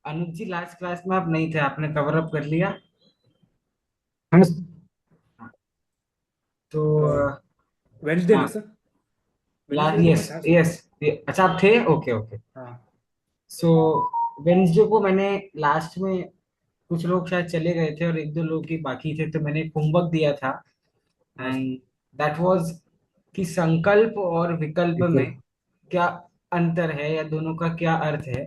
अनुज जी, last class में आप नहीं थे, आपने कवर अप कर लिया। हाँ। तो वेंसडे में हाँ, सर। लास्ट, वेंसडे को मैं यस था सर। यस। अच्छा, आप थे, ओके ओके। हाँ। सो वेंसडे को मैंने लास्ट में, कुछ लोग शायद चले गए थे और एक दो लोग ही बाकी थे, तो मैंने एक होमवर्क दिया था। हाँ सर। एंड दैट वाज कि संकल्प और विकल्प में बिल्कुल। क्या अंतर है, या दोनों का क्या अर्थ है।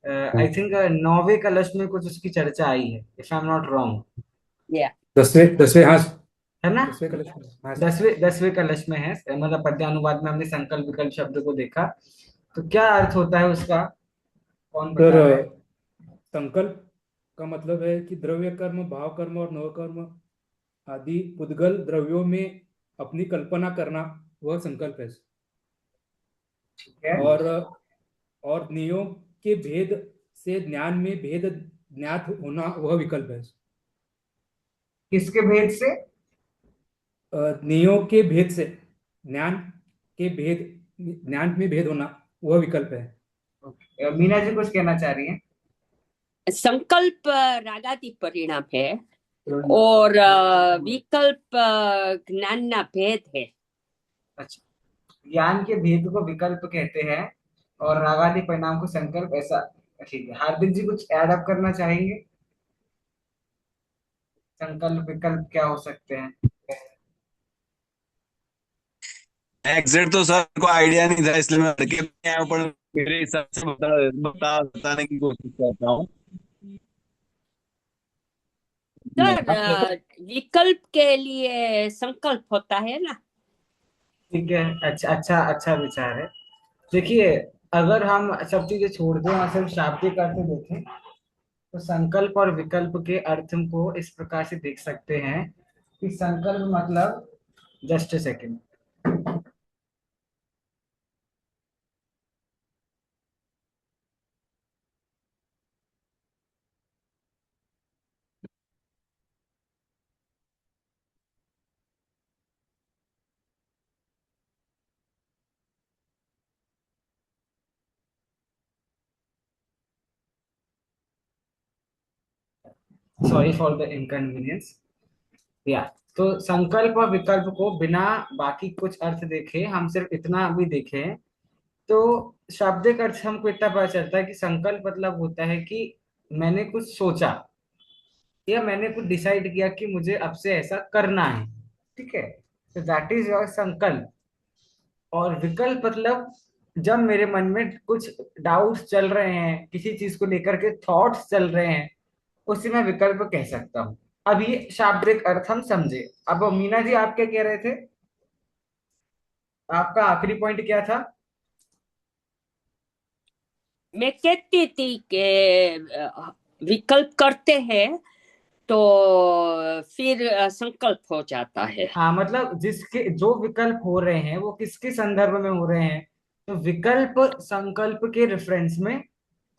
आई हाँ। थिंक नौवे कलश में कुछ उसकी चर्चा आई है, if I am not wrong. या 10वें हाँ। है ना? 10वें कलश में हाँ सर। दसवें दसवें कलश में है, मतलब पद्यानुवाद में हमने संकल्प विकल्प शब्द को देखा। तो क्या अर्थ होता है उसका? कौन सर बता रहा है? संकल्प का मतलब है कि द्रव्य कर्म, भाव कर्म और नव कर्म आदि पुद्गल द्रव्यों में अपनी कल्पना करना, वह संकल्प है। ठीक है। और नियोग के भेद से ज्ञान में भेद ज्ञात होना, वह विकल्प है। किसके भेद से? नियोग के भेद से ज्ञान के भेद, ज्ञान में भेद होना, वह विकल्प है। मीना जी कुछ कहना चाह रही हैं? संकल्प रागादि परिणाम है, और विकल्प ज्ञान ना भेद है। अच्छा, ज्ञान के भेद को विकल्प कहते हैं और रागादि परिणाम को संकल्प, ऐसा? ठीक है, हार्दिक जी कुछ ऐड अप करना चाहेंगे? संकल्प विकल्प क्या हो सकते हैं? एग्जैक्ट तो सर को आइडिया नहीं था, इसलिए मैं लड़के नहीं आया, पर मेरे हिसाब से बताने की कोशिश करता हूँ। सर हाँ, विकल्प के लिए संकल्प होता है ना। ठीक है, अच्छा अच्छा अच्छा विचार है। देखिए, अगर हम सब चीजें छोड़ दें और सिर्फ शाब्दिक अर्थ देखें, तो संकल्प और विकल्प के अर्थ को इस प्रकार से देख सकते हैं कि संकल्प मतलब, just a second. Sorry for the inconvenience. या, तो संकल्प और विकल्प को बिना बाकी कुछ अर्थ देखे, हम सिर्फ इतना भी देखें, तो शाब्दिक अर्थ हमको इतना पता चलता है कि संकल्प मतलब होता है कि मैंने कुछ सोचा, या मैंने कुछ डिसाइड किया कि मुझे अब से ऐसा करना है। ठीक है, तो दैट इज योर संकल्प। और विकल्प मतलब जब मेरे मन में कुछ डाउट्स चल रहे हैं, किसी चीज को लेकर के थॉट्स चल रहे हैं, उसे मैं विकल्प कह सकता हूँ। अब ये शाब्दिक अर्थ हम समझे। अब मीना जी, आप क्या कह रहे थे? आपका आखिरी पॉइंट क्या था? मैं कहती थी कि विकल्प करते हैं तो फिर संकल्प हो जाता है। हाँ, मतलब जिसके जो विकल्प हो रहे हैं वो किसके संदर्भ में हो रहे हैं, तो विकल्प संकल्प के रेफरेंस में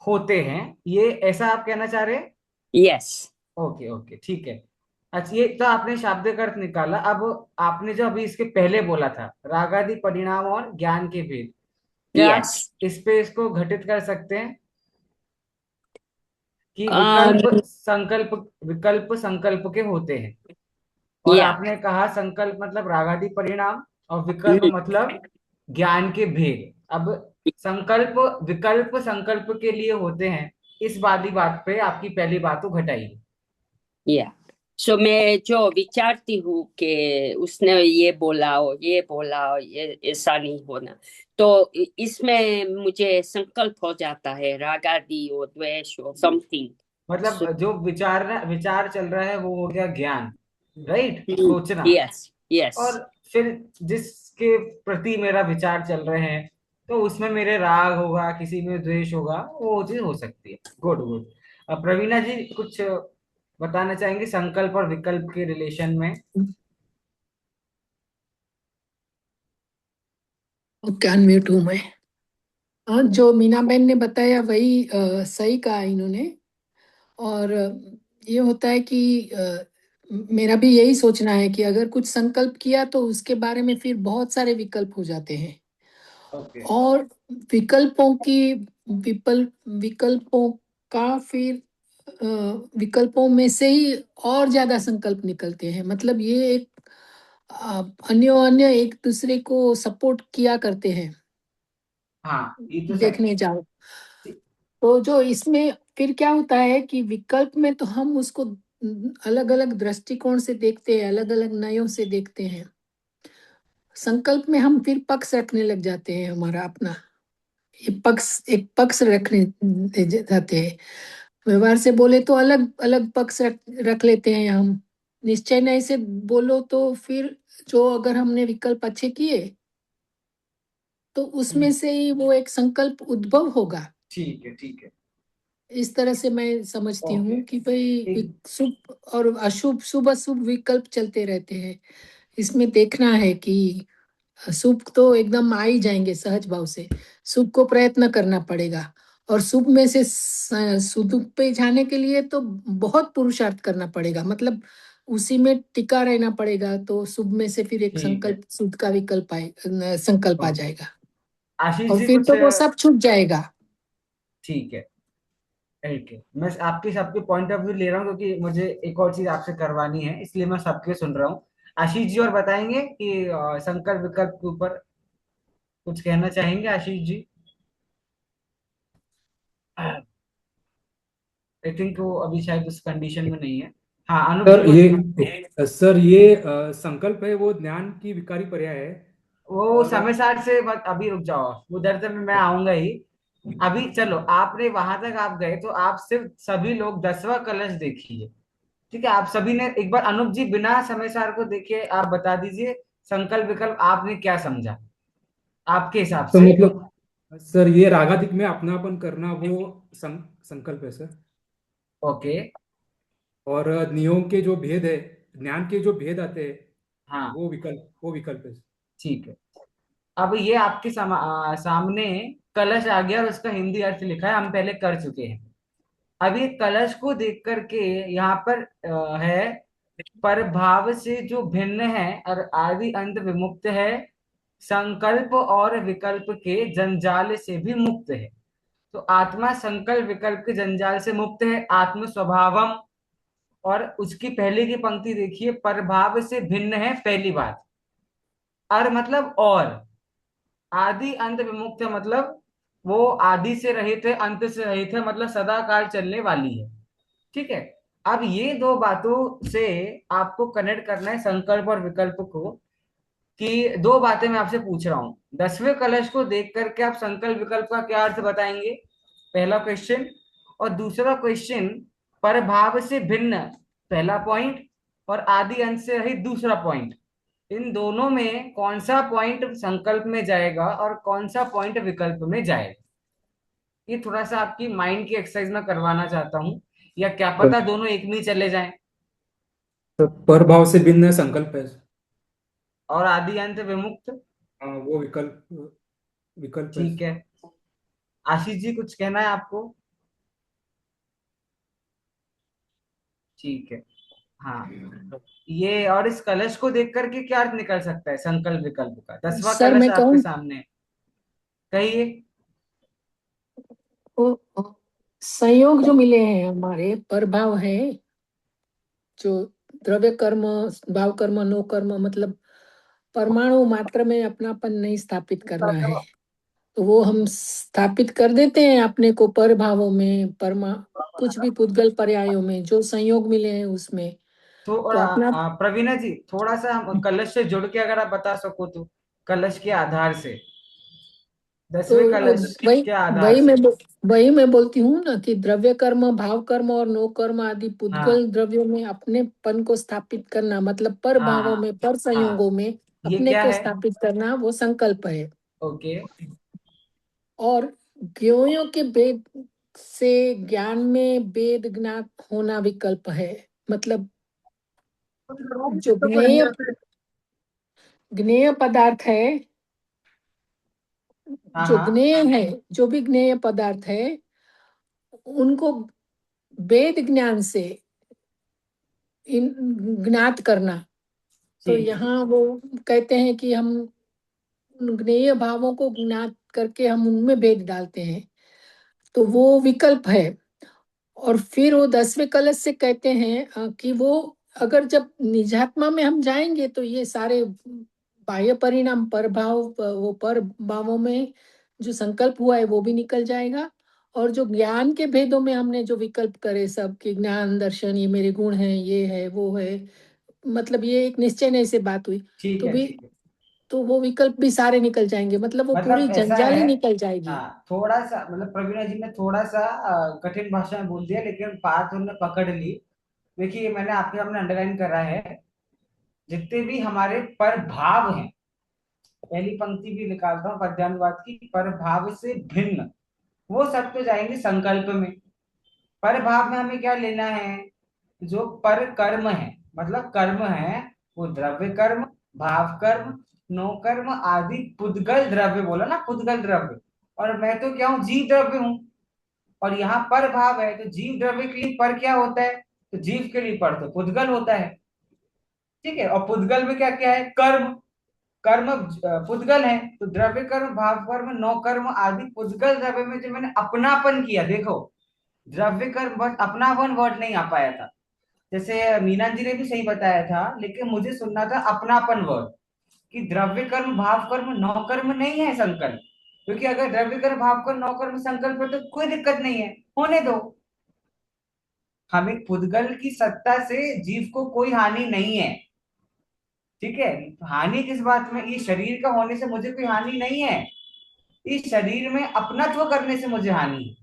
होते हैं, ये ऐसा आप कहना चाह रहे हैं? यस। ओके ओके, ठीक है। अच्छा, ये तो आपने शाब्दिक अर्थ निकाला। अब आपने जो अभी इसके पहले बोला था, रागादि परिणाम और ज्ञान के भेद, क्या यस। आप इस पे इसको घटित कर सकते हैं कि विकल्प संकल्प के होते हैं? और या। आपने कहा संकल्प मतलब रागादि परिणाम, और विकल्प मतलब ज्ञान के भेद। अब संकल्प विकल्प संकल्प के लिए होते हैं, इस वाली बात पे आपकी पहली बात को घटाइए। या। सो मैं जो विचारती हूँ कि उसने ये बोला ये ऐसा नहीं होना, तो इसमें मुझे संकल्प हो जाता है रागादि और द्वेष और समथिंग। सो मतलब जो विचार चल रहा है वो हो गया ज्ञान, राइट, सोचना। यस। यस। और फिर जिसके प्रति मेरा विचार चल रहे हैं, तो उसमें मेरे राग होगा, किसी में द्वेष होगा, वो चीज हो सकती है। Good good. अब प्रवीणा जी कुछ बताना चाहेंगे संकल्प और विकल्प के रिलेशन में? ओके, अनम्यूट हूँ मैं। हाँ, जो मीना बहन ने बताया वही सही कहा इन्होंने। और ये होता है कि मेरा भी यही सोचना है कि अगर कुछ संकल्प किया तो उसके बारे में फिर बहुत सारे विकल्प हो जाते हैं। ओके। और विकल्पों की विकल्पों का फिर विकल्पों में से ही और ज्यादा संकल्प निकलते हैं। मतलब ये एक अन्य एक दूसरे को सपोर्ट किया करते हैं। हाँ, ये तो सही। देखने जाओ तो जो इसमें फिर क्या होता है कि विकल्प में तो हम उसको अलग अलग दृष्टिकोण से देखते हैं, अलग अलग नयों से देखते हैं। संकल्प में हम फिर पक्ष रखने लग जाते हैं, हमारा अपना ये पक्ष, एक पक्ष रखने जाते हैं। व्यवहार से बोले तो अलग अलग पक्ष रख लेते हैं हम। निश्चय नहीं से बोलो तो फिर जो अगर हमने विकल्प अच्छे किए तो उसमें से ही वो एक संकल्प उद्भव होगा। ठीक है, ठीक है। इस तरह से मैं समझती ओके। हूँ कि भाई ठीक। शुभ और अशुभ, शुभ अशुभ विकल्प चलते रहते हैं। इसमें देखना है कि शुभ तो एकदम आ ही जाएंगे सहज भाव से, शुभ को प्रयत्न करना पड़ेगा। और शुभ में से सुदुख पे जाने के लिए तो बहुत पुरुषार्थ करना पड़ेगा, मतलब उसी में टिका रहना पड़ेगा। तो शुभ में से फिर एक ठीक है। संकल्प, शुद्ध का विकल्प संकल्प आ ओके। जाएगा आशीष और जी फिर कुछ तो वो सब छूट जाएगा। ठीक है। ठीक है, मैं आपके सबके पॉइंट ऑफ व्यू ले रहा हूँ क्योंकि मुझे एक और चीज आपसे करवानी है, इसलिए मैं सबके सुन रहा हूँ। आशीष जी और बताएंगे कि संकल्प विकल्प के ऊपर कुछ कहना चाहेंगे आशीष जी? आई थिंक वो अभी शायद उस कंडीशन में नहीं है। हाँ, अनूप जी सर कुछ। ये संकल्प है वो ज्ञान की विकारी पर्याय है। वो और समय सार से मत अभी रुक जाओ, उधर से मैं आऊंगा ही। अभी चलो, आपने वहां तक आप गए तो आप सिर्फ सभी लोग 10वां कलश देखिए। ठीक है, आप सभी ने एक बार अनूप जी बिना समय सार को देखे आप बता दीजिए संकल्प विकल्प आपने क्या समझा आपके हिसाब तो से। मतलब सर ये रागादिक में अपनापन करना वो संकल्प है सर। ओके। और नियम के जो भेद है, ज्ञान के जो भेद आते हैं, हाँ, वो विकल्प है। ठीक है। अब ये आपके सामने कलश आ गया और उसका हिंदी अर्थ लिखा है, हम पहले कर चुके हैं। अब ये कलश को देख करके यहाँ पर है पर भाव से जो भिन्न है और आदि अंत विमुक्त है, संकल्प और विकल्प के जंजाल से भी मुक्त है। तो आत्मा संकल्प विकल्प के जंजाल से मुक्त है, आत्म स्वभावम। और उसकी पहले की पंक्ति देखिए, परभाव से भिन्न है, पहली बात। और मतलब और आदि अंत विमुक्त है, मतलब वो आदि से रहित है, अंत से रहित है, मतलब सदा काल चलने वाली है। ठीक है। अब ये दो बातों से आपको कनेक्ट करना है संकल्प और विकल्प को, कि दो बातें मैं आपसे पूछ रहा हूं। 10वें कलश को देख करके आप संकल्प विकल्प का क्या अर्थ बताएंगे, पहला क्वेश्चन। और दूसरा क्वेश्चन, परभाव से भिन्न, पहला पॉइंट। और आदि अंत से रहित, दूसरा पॉइंट। इन दोनों में कौन सा पॉइंट संकल्प में जाएगा और कौन सा पॉइंट विकल्प में जाएगा, ये थोड़ा सा आपकी माइंड की एक्सरसाइज में करवाना चाहता हूँ। या क्या पता दोनों एक में ही चले जाएं। तो परभाव से भिन्न संकल्प है। और आदि अंत विमुक्त। हाँ, वो विकल्प विकल्प है। ठीक है। आशीष जी कुछ कहना है आपको? ठीक है। हाँ, ये और इस कलश को देख करके क्या अर्थ निकल सकता है संकल्प विकल्प का? 10वां सर कलश मैं आपके कहूँ सामने है। कहिए। वो संयोग जो मिले हैं हमारे प्रभाव है, जो द्रव्य कर्म, भाव कर्म, नो कर्म, मतलब परमाणु मात्र में अपनापन नहीं स्थापित करना है। तो वो हम स्थापित कर देते हैं अपने को पर भावों में, परमा कुछ भी पुद्गल पर्यायों में जो संयोग मिले हैं उसमें। तो और तो अपना प्रवीणा जी थोड़ा सा हम कलश से जुड़ के अगर आप बता सको तो, कलश के आधार से, तो 10वें कलश वही के आधार वही से। वही मैं बोलती हूँ ना कि द्रव्य कर्म, भाव कर्म और नो कर्म आदि हाँ, पुद्गल द्रव्यों में अपने पन को स्थापित करना, मतलब पर भावों हाँ, में, पर हाँ। संयोगों में ये अपने क्या को है? स्थापित करना वो संकल्प है। ओके। और ज्ञोयों के भेद से ज्ञान में भेद ज्ञात होना विकल्प है। मतलब जो ज्ञेय पदार्थ है, हाँ, जो हाँ। ज्ञेय है, जो भी ज्ञेय पदार्थ है उनको वेद ज्ञान से ज्ञात करना। तो ठीक है। यहाँ वो कहते हैं कि हम उन ज्ञेय भावों को ज्ञात करके हम उनमें भेद डालते हैं, तो वो विकल्प है। और फिर वो 10वें कलश से कहते हैं कि वो अगर जब निजात्मा में हम जाएंगे तो ये सारे बाह्य परिणाम पर भाव, वो पर भावों में जो संकल्प हुआ है वो भी निकल जाएगा। और जो ज्ञान के भेदों में हमने जो विकल्प करे सब कि ज्ञान दर्शन, ये मेरे गुण हैं, ये है वो है, मतलब ये एक निश्चय नहीं से बात हुई, ठीक तो है, भी ठीक है। तो वो विकल्प भी सारे निकल जाएंगे, मतलब वो पूरी मतलब ऐसा जंजाल है। ही निकल जाएगी। हाँ, थोड़ा सा मतलब प्रवीणा जी ने थोड़ा सा कठिन भाषा में बोल दिया, लेकिन बात उन्होंने पकड़ ली। देखिए, मैंने आपके सामने अंडरलाइन करा है, जितने भी हमारे पर भाव हैं, पहली पंक्ति भी निकालता हूँ पद्यानुवाद की, पर भाव से भिन्न, वो सब तो जाएंगे संकल्प में। पर भाव में हमें क्या लेना है? जो पर कर्म है, मतलब कर्म है, वो द्रव्य कर्म, भाव कर्म, नो कर्म आदि पुद्गल द्रव्य, बोला ना, पुद्गल द्रव्य। और मैं तो क्या हूँ? जीव द्रव्य हूँ। और यहाँ पर भाव है, तो जीव द्रव्य के लिए पर क्या होता है? तो जीव के लिए पर तो पुद्गल होता है। ठीक है, और पुद्गल में क्या क्या है? कर्म। कर्म पुद्गल है, तो द्रव्य कर्म, भाव कर्म, नौ कर्म आदि पुद्गल द्रव्य में जो मैंने अपनापन किया, देखो, द्रव्य कर्म, बस अपनापन वर्ड नहीं आ पाया था। जैसे मीना जी ने भी सही बताया था, लेकिन मुझे सुनना था अपनापन वर्ड, कि द्रव्य कर्म, भाव कर्म, नौ कर्म नहीं है संकल्प। क्योंकि अगर द्रव्य कर्म, भाव कर्म, नौ कर्म संकल्प है तो कोई दिक्कत नहीं है, होने दो। हमें पुद्गल की सत्ता से जीव को कोई हानि नहीं है। ठीक है, हानि किस बात में? ये शरीर का होने से मुझे कोई हानि नहीं है, इस शरीर में अपनत्व करने से मुझे हानि है।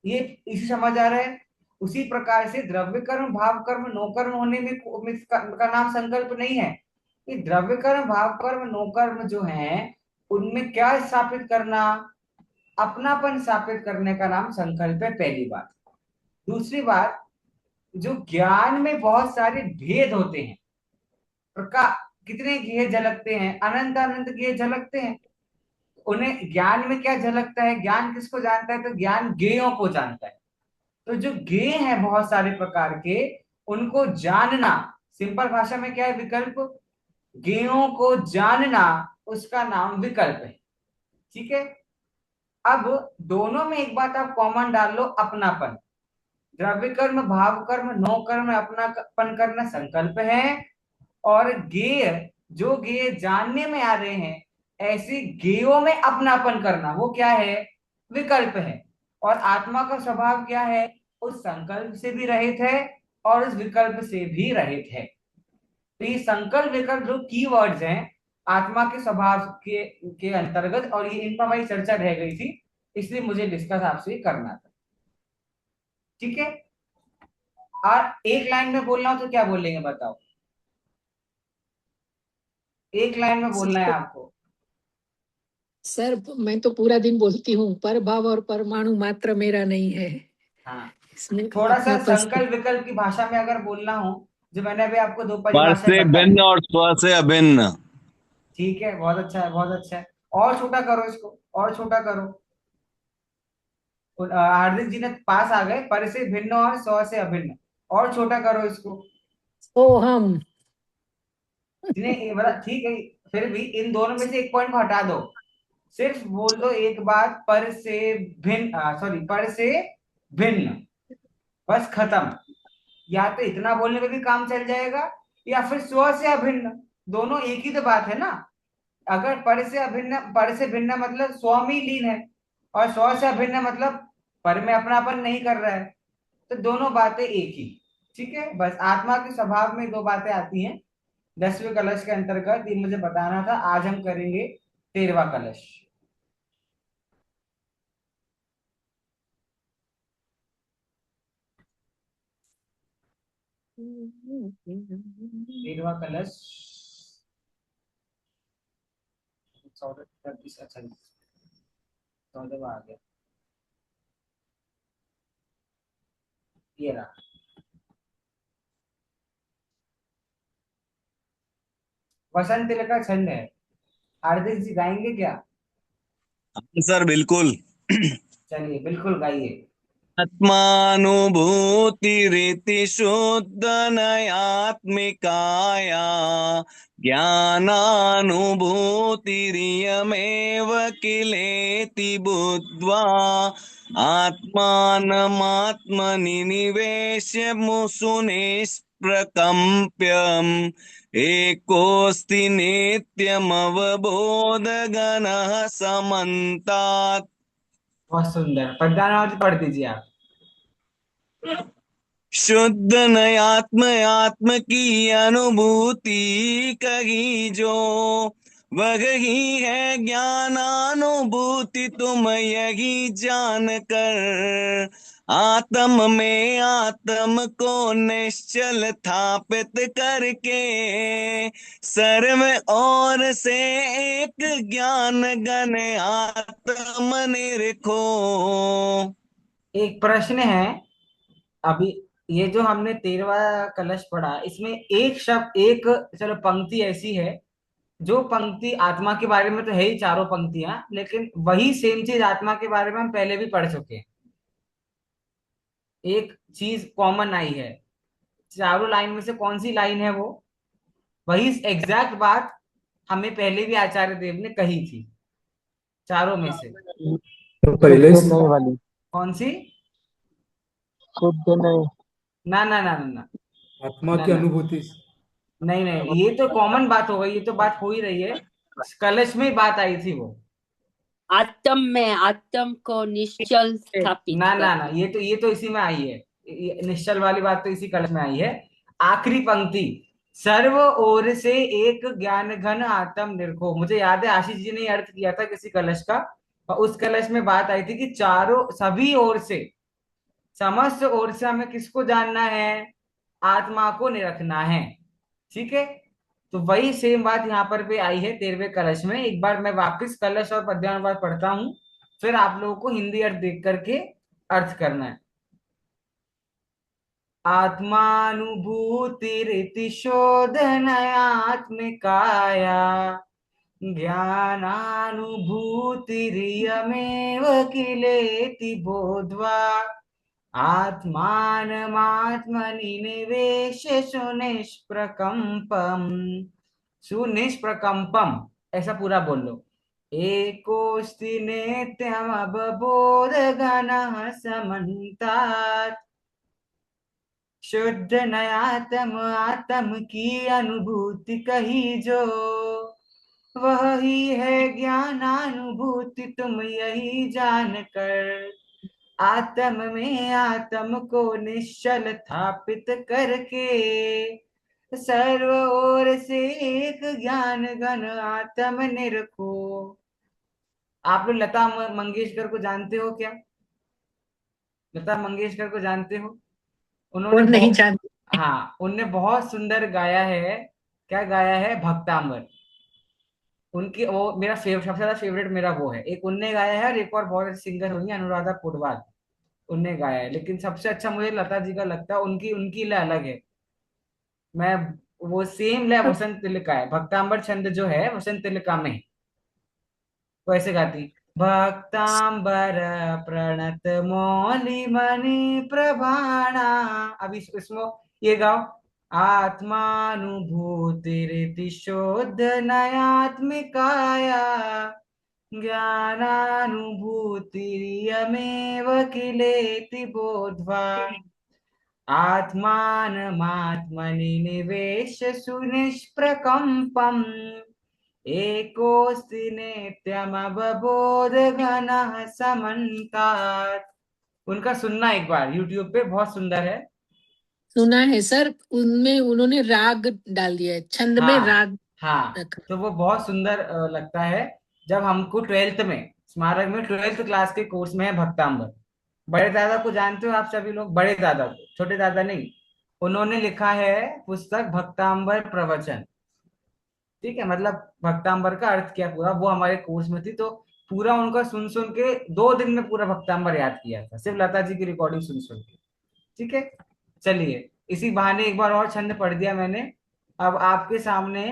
ये इसे समझ आ रहा है? उसी प्रकार से द्रव्य कर्म, भाव कर्म, नो कर्म होने में का नाम संकल्प नहीं है। ये द्रव्य कर्म, भाव कर्म, नो कर्म जो है, उनमें क्या स्थापित करना? अपनापन स्थापित करने का नाम संकल्प है, पहली बात। दूसरी बात, जो ज्ञान में बहुत सारे भेद होते हैं, प्रकाश, कितने गेय झलकते हैं, अनंत अनंत गेय झलकते हैं। उन्हें ज्ञान में क्या झलकता है? ज्ञान किसको जानता है? तो ज्ञान गेयों को जानता है। तो जो गेय हैं बहुत सारे प्रकार के, उनको जानना, सिंपल भाषा में क्या है? विकल्प। गेयों को जानना, उसका नाम विकल्प है। ठीक है, अब दोनों में एक बात आप कॉमन डाल लो, अपनापन। द्रव्य कर्म, भाव कर्म, नो कर्म में अपनापन करना संकल्प है। और गेय, जो गेय जानने में आ रहे हैं, ऐसे गेयों में अपनापन करना, वो क्या है? विकल्प है। और आत्मा का स्वभाव क्या है? उस संकल्प से भी रहित है और उस विकल्प से भी रहित है। तो ये संकल्प विकल्प जो कीवर्ड्स हैं आत्मा के स्वभाव के अंतर्गत, और ये इन पर हमारी चर्चा रह गई थी, इसलिए मुझे डिस्कस आपसे करना था। ठीक है, और एक लाइन में बोलना हो तो क्या बोलेंगे बताओ? एक लाइन में बोलना है आपको। सर मैं तो पूरा दिन बोलती हूँ, पर भाव और परमाणु मात्र मेरा नहीं है, हाँ, इसमें थोड़ा सा अपनापन संकल्प विकल्प की भाषा में अगर बोलना हो, जो मैंने अभी आपको दो पर परिभाषाएं से बताई। भिन्न और स्व से अभिन्न। ठीक है, बहुत अच्छा है, बहुत अच्छा है। और छोटा करो इसको, और छोटा करो। हार्दिक जी ने पास आ गए, पर से भिन्न और सौ से अभिन्न। और छोटा करो इसको। तो हम जिन्हें ये बता, ठीक है, फिर भी इन दोनों में से एक पॉइंट को हटा दो। सिर्फ बोल दो एक बात, पर से भिन्न, सॉरी, पर से भिन्न, बस खत्म। या तो इतना बोलने में भी काम चल जाएगा, या फिर स्व से अभिन्न, दोनों एक ही तो बात है ना। अगर पर से अभिन्न, पर से भिन्न मतलब स्व में ही लीन है, और स्व से अभिन्न मतलब पर में अपनापन नहीं कर रहा है, तो दोनों बातें एक ही। ठीक है, बस आत्मा के स्वभाव में दो बातें आती हैं 10वें कलश के अंतर्गत, ये मुझे बताना था। आज हम करेंगे 13वां कलश। 13वां कलश 14 आ गया, ये रहा। वसंत तिलक का छंद है। हार्दिक जी गाएंगे क्या? सर बिल्कुल। चलिए, बिल्कुल गाइए। आत्मानुभूतिरिति शुद्ध नयात्मिकाया ज्ञानानुभूतिरियमेव किलेति बुद्ध्वा आत्मानमात्मनि निवेश्य मुसुनिष्प्रकम्प्यम् एकोऽस्ति नित्यमवबोधगणः समन्तात्। बहुत सुंदर, प्रज्ञानावर्ती पढ़ दीजिए आप। शुद्ध नयात्म आत्म की अनुभूति कही जो, वही है ज्ञानानुभूति तुम यही जान कर। आत्म में आत्म को निश्चल स्थापित करके सर्व ओर से एक ज्ञान गण आत्म निरखो। एक प्रश्न है अभी, ये जो हमने 13वां कलश पढ़ा, इसमें एक शब्द, एक चलो पंक्ति ऐसी है, जो पंक्ति आत्मा के बारे में तो है ही चारों पंक्तियां, लेकिन वही सेम चीज आत्मा के बारे में हम पहले भी पढ़ चुके हैं। एक चीज कॉमन आई है चारों लाइन में से, कौन सी लाइन है वो? वही एग्जैक्ट बात हमें पहले भी आचार्य देव ने कही थी चारों में से। तो पहले शुद्ध नए वाली, कौन सी? शुद्ध नए। ना ना ना ना ना आत्मा ना की ना, अनुभूति। नहीं नहीं, ये तो कॉमन बात हो गई, ये तो बात हो ही रही है, कलश में ही बात आई थी वो। आत्म में आत्म को निश्चल स्थापित ना ना ना, कर। ये तो इसी में आई है, निश्चल वाली बात तो इसी कलश में आई है। आखिरी पंक्ति, सर्व ओर से एक ज्ञान घन आत्म निरखो। मुझे याद है आशीष जी ने अर्थ किया था किसी कलश का, और उस कलश में बात आई थी कि चारों सभी ओर से, समस्त ओर से हमें किसको जानना है? आत्मा को निरखना है। ठीक है, तो वही सेम बात यहाँ पर भी आई है 13वें कलश में। एक बार मैं वापस कलश और पद्यानुवाद पढ़ता हूँ, फिर आप लोगों को हिंदी अर्थ देख करके अर्थ करना है। आत्मानुभूतिरिति शोधनयात्मिकाया ज्ञानानुभूतिरियमेव किलेति बोध्वा आत्मानमात्मनि निवेश्य सुनिष्प्रकम्पम्। सुनिष्प्रकम्पम ऐसा पूरा बोल लो। एकोऽस्ति नित्यमवबोधघनः समन्तात्। शुद्ध नयात्म आत्म की अनुभूति कही जो, वही है ज्ञानानुभूति तुम यही जान कर। आत्म में आत्म को निश्चल स्थापित करके सर्व ओर से एक ज्ञान घन आत्म निरखो। आप लोग लता मंगेशकर को जानते हो क्या? लता मंगेशकर को जानते हो? उन्होंने और नहीं बहुत, जानती। हाँ, उनने बहुत सुंदर गाया है। क्या गाया है? भक्तांबर। उनकी वो मेरा सबसे ज्यादा फेवरेट मेरा वो है। एक उनने गाया है और एक और बहुत अच्छी सिंगर हुई है अनुराधा पौडवाल, उनने गाया है, लेकिन सबसे अच्छा मुझे लता जी का लगता है। उनकी उनकी लय अलग है। मैं वो सेम लय वसंत तिलका है, भक्तांबर छंद जो है वसंत तिलका में है। वो ऐसे गाती, भक्तांबर प्रणत मौलि मणि प्रभाणा। अब इसमें ये गाओ, आत्मानुभूतिरिति शोध नयात्मिकाया ज्ञानानुभूतिरियमेव किलेति बोध्वा आत्मानमात्मनि निवेश्य सुनिष्प्रकम्पम् एकोऽस्ति नित्यमवबोधघनः समन्तात्। उनका सुनना एक बार यूट्यूब पे, बहुत सुंदर है। सुना है सर, उनमें उन्होंने राग डाल दिया है, छंद में हाँ राग हाँ, रखा। तो वो बहुत सुंदर लगता है। जब हमको 12th में, स्मारक में 12th क्लास के कोर्स में है भक्तांबर। बड़े दादा को जानते हो आप सभी लोग? बड़े दादा को, छोटे दादा नहीं। उन्होंने लिखा है पुस्तक भक्तांबर प्रवचन। ठीक है, मतलब भक्तांबर का अर्थ क्या पूरा, वो हमारे कोर्स में थी। तो पूरा उनका सुन सुन के 2 दिन में पूरा भक्तांबर याद किया था, सिर्फ लता जी की रिकॉर्डिंग सुन सुन के। ठीक है, चलिए, इसी बहाने एक बार और छंद पढ़ दिया मैंने। अब आपके सामने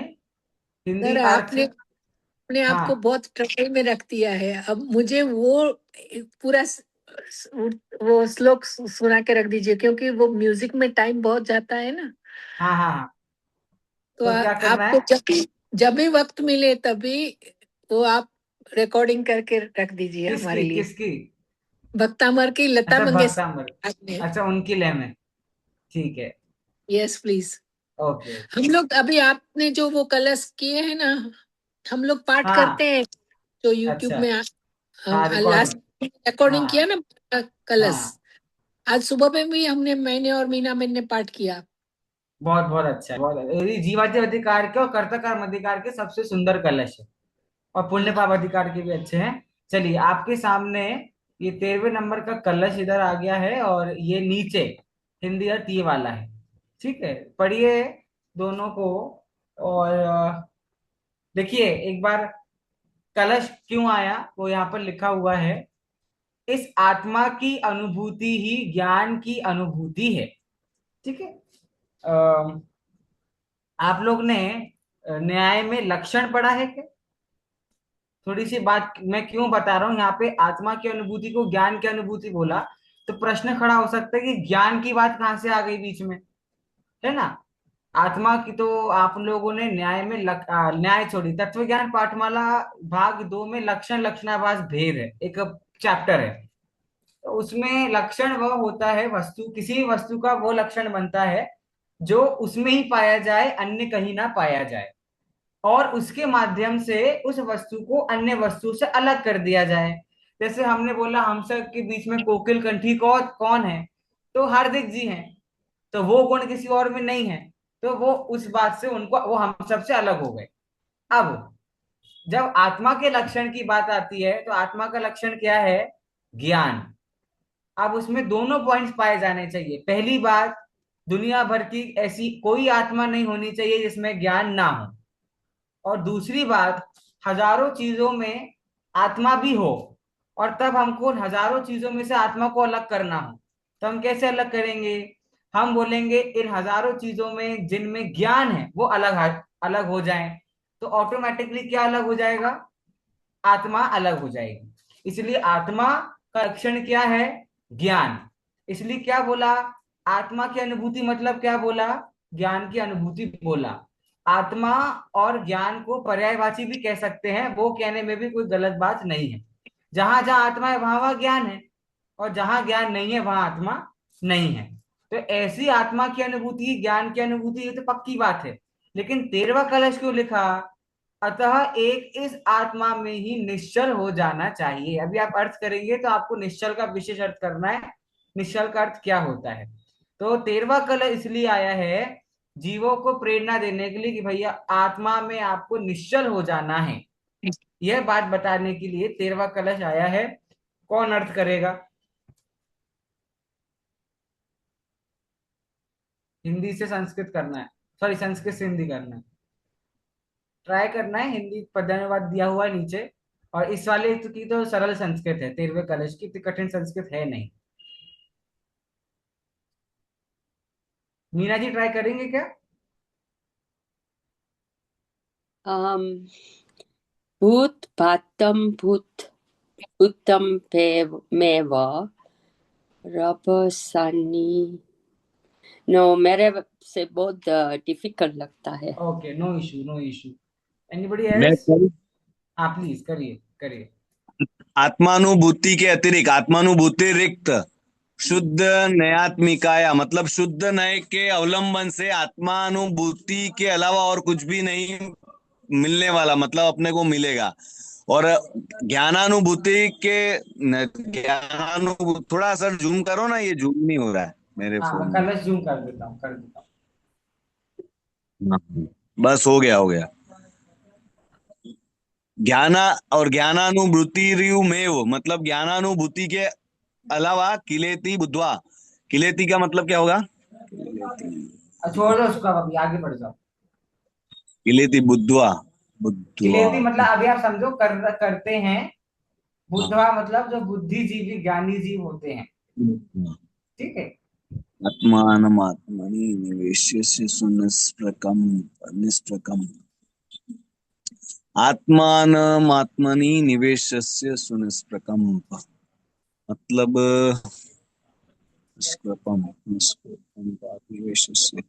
हिंदी सर अर्थ। आपने अपने आप को हाँ बहुत ट्रबल में रख दिया है। अब मुझे वो पूरा वो श्लोक सुना के रख दीजिए, क्योंकि वो म्यूजिक में टाइम बहुत जाता है ना। हाँ हाँ हाँ। तो तो क्या करना आपको है? जब भी वक्त मिले तभी वो आप रिकॉर्डिंग करके रख दीजिए हमारे किसकी लिए। किसकी? भक्तामर की, लता अच्छा, भक्तामृत। मंगेशकर। अच्छा, उनकी लय में। ठीक है। Yes please. Okay okay. हम लोग अभी आपने जो वो कलश किए हैं ना, हम लोग पाठ हाँ। करते हैं जो यूट्यूब अच्छा। में हाँ, लास्ट रिकॉर्डिंग। रिकॉर्डिंग किया हाँ ना कलश। हाँ। आज सुबह में भी मैंने और मीना बहन ने पाठ किया। बहुत बहुत अच्छा है, बहुत अच्छा। ये जीवाति अधिकार के और कर्ता अधिकार के सबसे सुंदर कलश है। और पुण्य हाँ पाप अधिकार के भी अच्छे हैं। चलिए, आपके सामने ये 13वें नंबर का कलश इधर आ गया है, और ये नीचे हिंदी अर्थ ये वाला है। ठीक है, पढ़िए दोनों को। और देखिए एक बार, कलश क्यों आया वो यहाँ पर लिखा हुआ है। इस आत्मा की अनुभूति ही ज्ञान की अनुभूति है। ठीक है। आप लोग ने न्याय में लक्षण पढ़ा है क्या? थोड़ी सी बात मैं क्यों बता रहा हूँ, यहाँ पे आत्मा की अनुभूति को ज्ञान की अनुभूति बोला, तो प्रश्न खड़ा हो सकता है कि ज्ञान की बात कहाँ से आ गई बीच में, है ना। आत्मा की तो आप लोगों ने न्याय में न्याय छोड़ी, तत्व ज्ञान पाठमाला भाग 2 में लक्षण लक्षणाभास भेद है, एक चैप्टर है। तो उसमें लक्षण वह होता है, वस्तु, किसी भी वस्तु का वो लक्षण बनता है जो उसमें ही पाया जाए, अन्य कहीं ना पाया जाए, और उसके माध्यम से उस वस्तु को अन्य वस्तु से अलग कर दिया जाए। जैसे हमने बोला हम सब के बीच में कोकिल कंठी कौन कौन है, तो हार्दिक जी हैं। तो वो गुण किसी और में नहीं है, तो वो उस बात से उनको वो हम सब से अलग हो गए। अब जब आत्मा के लक्षण की बात आती है, तो आत्मा का लक्षण क्या है? ज्ञान। अब उसमें दोनों पॉइंट्स पाए जाने चाहिए। पहली बात, दुनिया भर की ऐसी कोई आत्मा नहीं होनी चाहिए जिसमें ज्ञान ना हो। और दूसरी बात, हजारों चीजों में आत्मा भी हो, और तब हमको हजारों चीजों में से आत्मा को अलग करना हो, तो हम कैसे अलग करेंगे? हम बोलेंगे इन हजारों चीजों में जिनमें ज्ञान है वो अलग अलग हो जाएं, तो ऑटोमेटिकली क्या अलग हो जाएगा? आत्मा अलग हो जाएगी। इसलिए आत्मा का लक्षण क्या है? ज्ञान। इसलिए क्या बोला? आत्मा की अनुभूति मतलब क्या बोला? ज्ञान की अनुभूति बोला। आत्मा और ज्ञान को पर्यायवाची भी कह सकते हैं, वो कहने में भी कोई गलत बात नहीं है। जहां जहां आत्मा है वहां वहां ज्ञान है, और जहां ज्ञान नहीं है वहां आत्मा नहीं है। तो ऐसी आत्मा की अनुभूति, ज्ञान की अनुभूति, ये तो पक्की बात है। लेकिन 13वां कलश क्यों लिखा? अतः एक इस आत्मा में ही निश्चल हो जाना चाहिए। अभी आप अर्थ करेंगे तो आपको निश्चल का विशेष अर्थ करना है। निश्चल का अर्थ क्या होता है? तो 13वां कलश इसलिए आया है जीवों को प्रेरणा देने के लिए कि भैया आत्मा में आपको निश्चल हो जाना है। यह बात बताने के लिए 13वां कलश आया है। कौन अर्थ करेगा? हिंदी से संस्कृत करना है, सॉरी संस्कृत से हिंदी करना है। ट्राई करना है, हिंदी पद्यानुवाद दिया हुआ है नीचे। और इस वाले की तो सरल संस्कृत है, 13वें कलश की इतनी कठिन संस्कृत है नहीं। मीना जी ट्राई करेंगे क्या? अम, भूत भातम भूत उत्तम मेव रभसानी। नो, मेरे से बहुत डिफिकल्ट लगता है। Okay, no issue no issue. Anybody मैं एल्स? हाँ प्लीज करिए करिए। आत्मानुभूति के अतिरिक्त, आत्मानुभूति रिक्त शुद्ध नयात्मिकाया, मतलब शुद्ध नय के अवलंबन से आत्मानुभूति के अलावा और कुछ भी नहीं मिलने वाला, मतलब अपने को मिलेगा। और ज्ञानानुभूति के ज्ञानानुभूति, थोड़ा सा जूम करो ना, ये जूम नहीं हो रहा है मेरे हाँ, मैं फोन में। कलश जूम कर देता हूँ, कर देता हूँ। हाँ, बस हो गया हो गया। ज्ञाना और ज्ञानानुभूति में वो, मतलब ज्ञानानुभूति के अलावा किलेति बुद्धवा। किलेति का मतलब क्या होगा? छोड़ दो उसको, अब अभी आगे बढ़ जाओ। किलेति बुद्धवा, बुद्धवा। किलेती मतलब अभी आप समझो करते हैं। हाँ। बुद्धवा मतलब जो बुद्धिजीवी ज्ञानी जीव होते हैं। ठीक है। आत्मानमात्मनि निवेश्य सुनिष्प्रकम, निष्प्रकम। आत्मानमात्मनि निवेश्य सुनिष्प्रकम। मतलब निष्प्रपम, निवेश से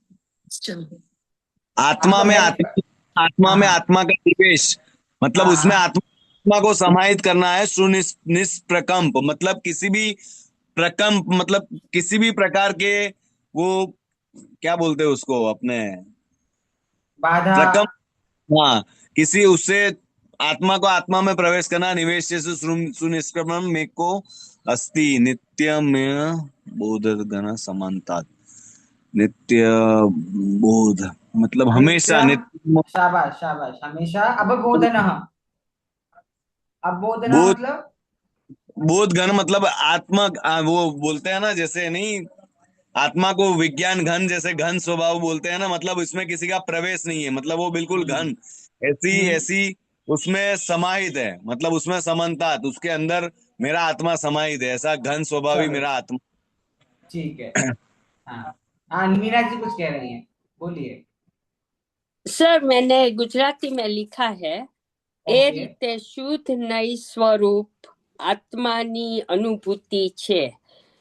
चलो। हाँ आत्मा तो में मैंने आत्मा हाँ में हाँ आत्मा का निवेश, मतलब हाँ उसमें हाँ आत्मा को समाहित करना है। निष्प्रकंप मतलब किसी भी प्रकंप, मतलब किसी भी प्रकार के वो क्या बोलते हैं उसको अपने बाधा। प्रकंप। हाँ, किसी उससे आत्मा को आत्मा में प्रवेश करना। निवेश जैसे सुनिष्क्रमण में को अस्ति नित्य में बोध गण समानता। नित्य बोध मतलब हमेशा नित्यम। नित्य शाबाश शाबाश, हमेशा अवबोधनः। अवबोधनः बोध। मतलब बोध घन मतलब आत्मा वो बोलते हैं ना, जैसे नहीं, आत्मा को विज्ञान घन, जैसे घन स्वभाव बोलते हैं ना, मतलब इसमें किसी का प्रवेश नहीं है, मतलब वो बिल्कुल हम्म घन ऐसी हम्म, ऐसी उसमें समाहित है, मतलब उसमें समन्ता, उसके अंदर मेरा आत्मा समाहित है, ऐसा घन स्वभावी चलो मेरा आत्मा। ठीक है। हाँ हाँ, मीना जी कुछ कह रही हैं, बोलिए। सर मैंने गुजराती में लिखा है, એ ओके। રીતે શુદ્ધ નઈ સ્વરૂપ આત્માની અનુભૂતિ છે,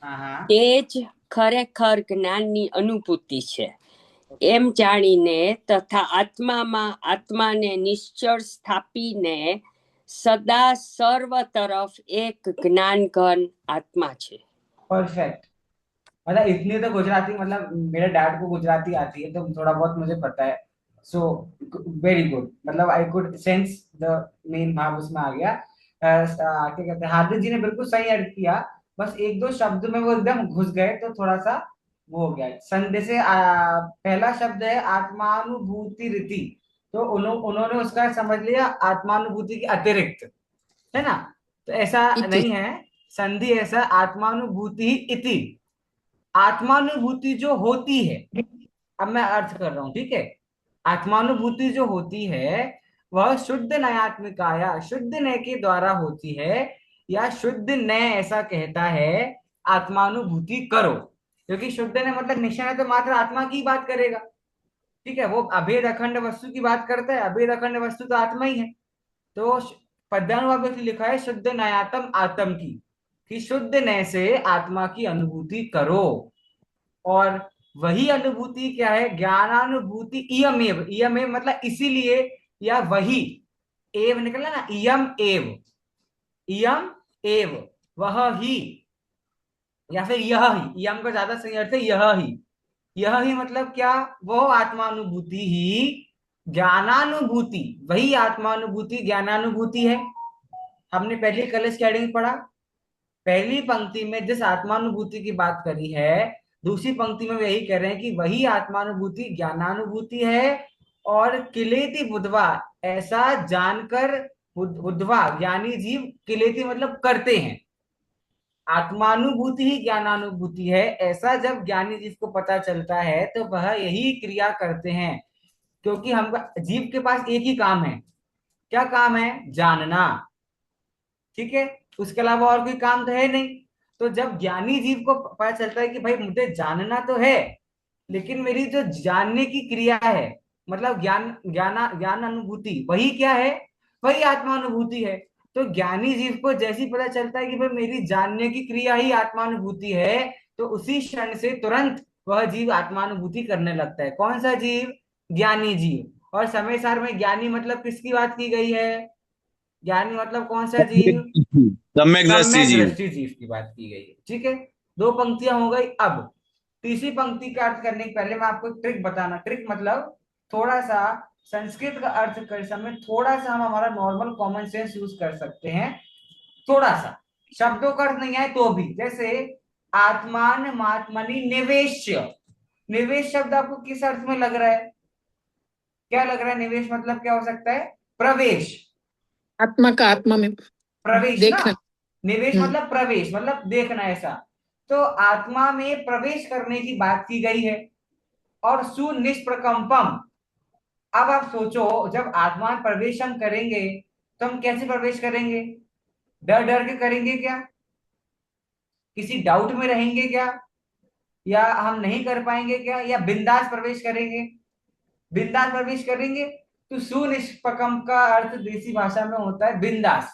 हाँ हाँ તે જ ખરેખર જ્ઞાનની અનુભૂતિ છે. ओके। એમ જાણીને તથા આત્મામાં આત્માને નિશ્ચળ સ્થાપીને સદા સર્વ તરફ એક જ્ઞાનઘન આત્મા છે. परफेक्ट। मतलब इतनी तो गुजराती, मतलब मेरे डैड को गुजराती आती है तो थोड़ा बहुत मुझे पता है। सो वेरी गुड, मतलब I could sense the main भाव उसमें आ गया। क्या कहते हैं, हार्दिक जी ने बिल्कुल सही ऐड किया। बस एक दो शब्द में वो एकदम घुस गए तो थोड़ा सा वो हो गया। संदेश से पहला शब्द है आत्मानुभूति रीति, तो उन्होंने उसका समझ लिया आत्मानुभूति के अतिरिक्त, है ना। तो ऐसा इति। नहीं है, संधि ऐसा आत्मानुभूति ही इति। आत्मानुभूति जो होती है, अब मैं अर्थ कर रहा हूं, ठीक है। आत्मानुभूति जो होती है वह शुद्ध नयात्मिकाया, शुद्ध नय के द्वारा होती है, या शुद्ध नय ऐसा कहता है आत्मानुभूति करो। क्योंकि शुद्ध नय मतलब निश्चय है तो मात्र आत्मा की बात करेगा, ठीक है। वो अभेद अखंड वस्तु की बात करता है, अभेद अखंड वस्तु तो आत्मा ही है। तो पद्यानुवाद में लिखा है शुद्ध नयातम आत्म की, कि शुद्ध नय से आत्मा की अनुभूति करो। और वही अनुभूति क्या है, ज्ञानानुभूति इयमेव, इयमेव मतलब इसीलिए, या वही, एव निकला ना, इयम एव, इयम एव, वह ही, या फिर यह ही, इयम का ज्यादा सही अर्थ है यह ही। यह ही मतलब क्या, वो आत्मानुभूति ही ज्ञानानुभूति, वही आत्मानुभूति ज्ञानानुभूति है। हमने पहली कलश कैडिंग पढ़ा, पहली पंक्ति में जिस आत्मानुभूति की बात करी है, दूसरी पंक्ति में यही कह रहे हैं कि वही आत्मानुभूति ज्ञानानुभूति है। और किलेति बुधवा, ऐसा जानकर बुधवा ज्ञानी जीव, किलेति मतलब करते हैं, आत्मानुभूति ही ज्ञानानुभूति है, ऐसा जब ज्ञानी जीव को पता चलता है तो वह यही क्रिया करते हैं। क्योंकि हम जीव के पास एक ही काम है, क्या काम है, जानना, ठीक है। उसके अलावा और कोई काम तो है नहीं। तो जब ज्ञानी जीव को पता चलता है कि भाई मुझे जानना तो है, लेकिन मेरी जो जानने की क्रिया है, मतलब ज्ञान अनुभूति, वही क्या है, वही आत्मानुभूति है। तो ज्ञानी जीव को जैसे ही पता चलता है कि भाई मेरी जानने की क्रिया ही आत्मानुभूति है, तो उसी क्षण से तुरंत वह जीव आत्मानुभूति करने लगता है। कौन सा जीव, ज्ञानी जीव। और समय सार में ज्ञानी मतलब किसकी बात की गई है, ज्ञानी मतलब कौन सा जीव, सम्यक दृष्टि सम्यक जीव। दृष्टि जीव की बात की गई है, ठीक है। दो पंक्तियां हो गई। अब तीसरी पंक्ति का अर्थ करने के पहले मैं आपको ट्रिक बताना, ट्रिक मतलब थोड़ा सा संस्कृत का अर्थ कर समय थोड़ा सा हम हमारा नॉर्मल कॉमन सेंस यूज कर सकते हैं, थोड़ा सा। शब्दों का अर्थ नहीं आए तो भी, जैसे आत्मान मात्मनि निवेश, निवेश शब्द आपको किस अर्थ में लग रहा है, क्या लग रहा है, निवेश मतलब क्या हो सकता है, प्रवेश, आत्मा का आत्मा में प्रवेश ना। देखना। निवेश हम्म। मतलब प्रवेश, मतलब देखना ऐसा। तो आत्मा में प्रवेश करने की बात की गई है। और सुनिष्प्रकंपम, अब आप सोचो, जब आत्मा में प्रवेश हम करेंगे तो हम कैसे प्रवेश करेंगे, डर डर के करेंगे क्या, किसी डाउट में रहेंगे क्या, या हम नहीं कर पाएंगे क्या, या बिंदास प्रवेश करेंगे, बिंदास प्रवेश करेंगे। तो सुनिष्प्रकम का अर्थ देसी भाषा में होता है बिंदास,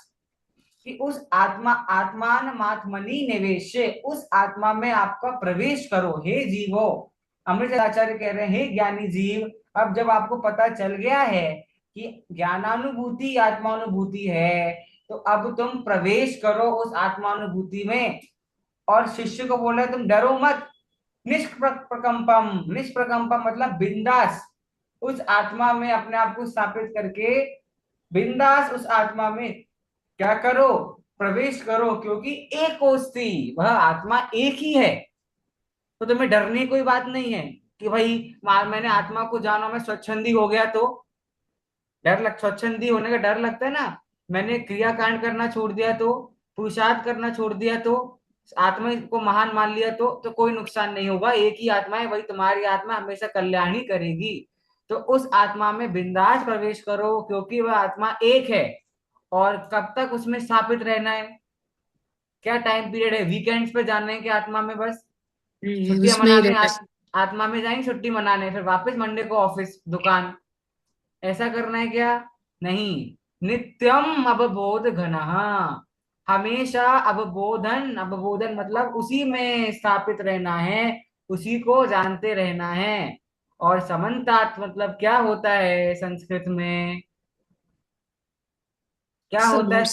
कि उस आत्मानमात्मनि निवेशे, उस आत्मा में आपका प्रवेश करो हे जीवो। अमृत आचार्य कह रहे हैं हे ज्ञानी जीव, अब जब आपको पता चल गया है कि ज्ञानानुभूति आत्मानुभूति है, तो अब तुम प्रवेश करो उस आत्मानुभूति में। और शिष्य को बोला तुम डरो मत, निष्प्रकंपम, निष्प्रकंपम मतलब बिंदास, उस आत्मा में अपने आप को स्थापित करके बिंदास उस आत्मा में क्या करो, प्रवेश करो, क्योंकि एक ओस्ती, वह आत्मा एक ही है। तो तुम्हें डरने की कोई बात नहीं है कि भाई मैंने आत्मा को जाना, मैं स्वच्छंदी हो गया तो स्वच्छंदी होने का डर लगता है ना। मैंने क्रियाकांड करना छोड़ दिया तो, पुरुषार्थ करना छोड़ दिया तो, आत्मा को महान मान लिया तो कोई नुकसान नहीं होगा। एक ही आत्मा है, वही तुम्हारी आत्मा हमेशा कल्याण ही करेगी। तो उस आत्मा में बिंदास प्रवेश करो, क्योंकि वह आत्मा एक है। और कब तक उसमें स्थापित रहना है, क्या टाइम पीरियड है? वीकेंड्स पे जाना है कि आत्मा में बस छुट्टियां उसमें ही मनाने रहना है। आत्मा में जाएंगे छुट्टी मनाने, फिर वापस मंडे को ऑफिस दुकान, ऐसा करना है क्या? नहीं। नित्यम अवबोध घनः, हमेशा अवबोधन, अवबोधन मतलब उसी में स्थापित रहना है, उसी को जानते रहना है। और समन्तात मतलब क्या होता है संस्कृत में, क्या सब होता है और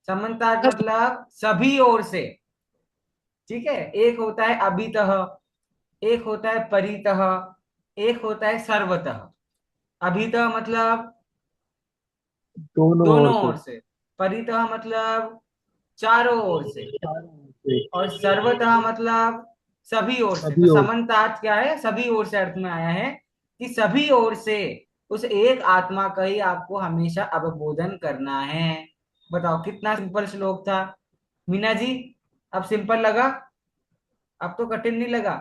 समन्तात सब। मतलब सभी ओर से। ठीक है, एक होता है अभितः, एक होता है परितः, एक होता है सर्वतः। अभितः मतलब दोनों ओर दोनों से। ओर से, परितः मतलब चारों ओर से, चारों ओर से। और सर्वतः मतलब सभी ओर से। तो सभी ओर। समन्तात क्या है, सभी ओर से अर्थ में आया है कि सभी ओर से उस एक आत्मा का ही आपको हमेशा अवबोधन करना है। बताओ कितना सिंपल श्लोक था मीना जी, अब सिंपल लगा? अब तो कठिन नहीं लगा,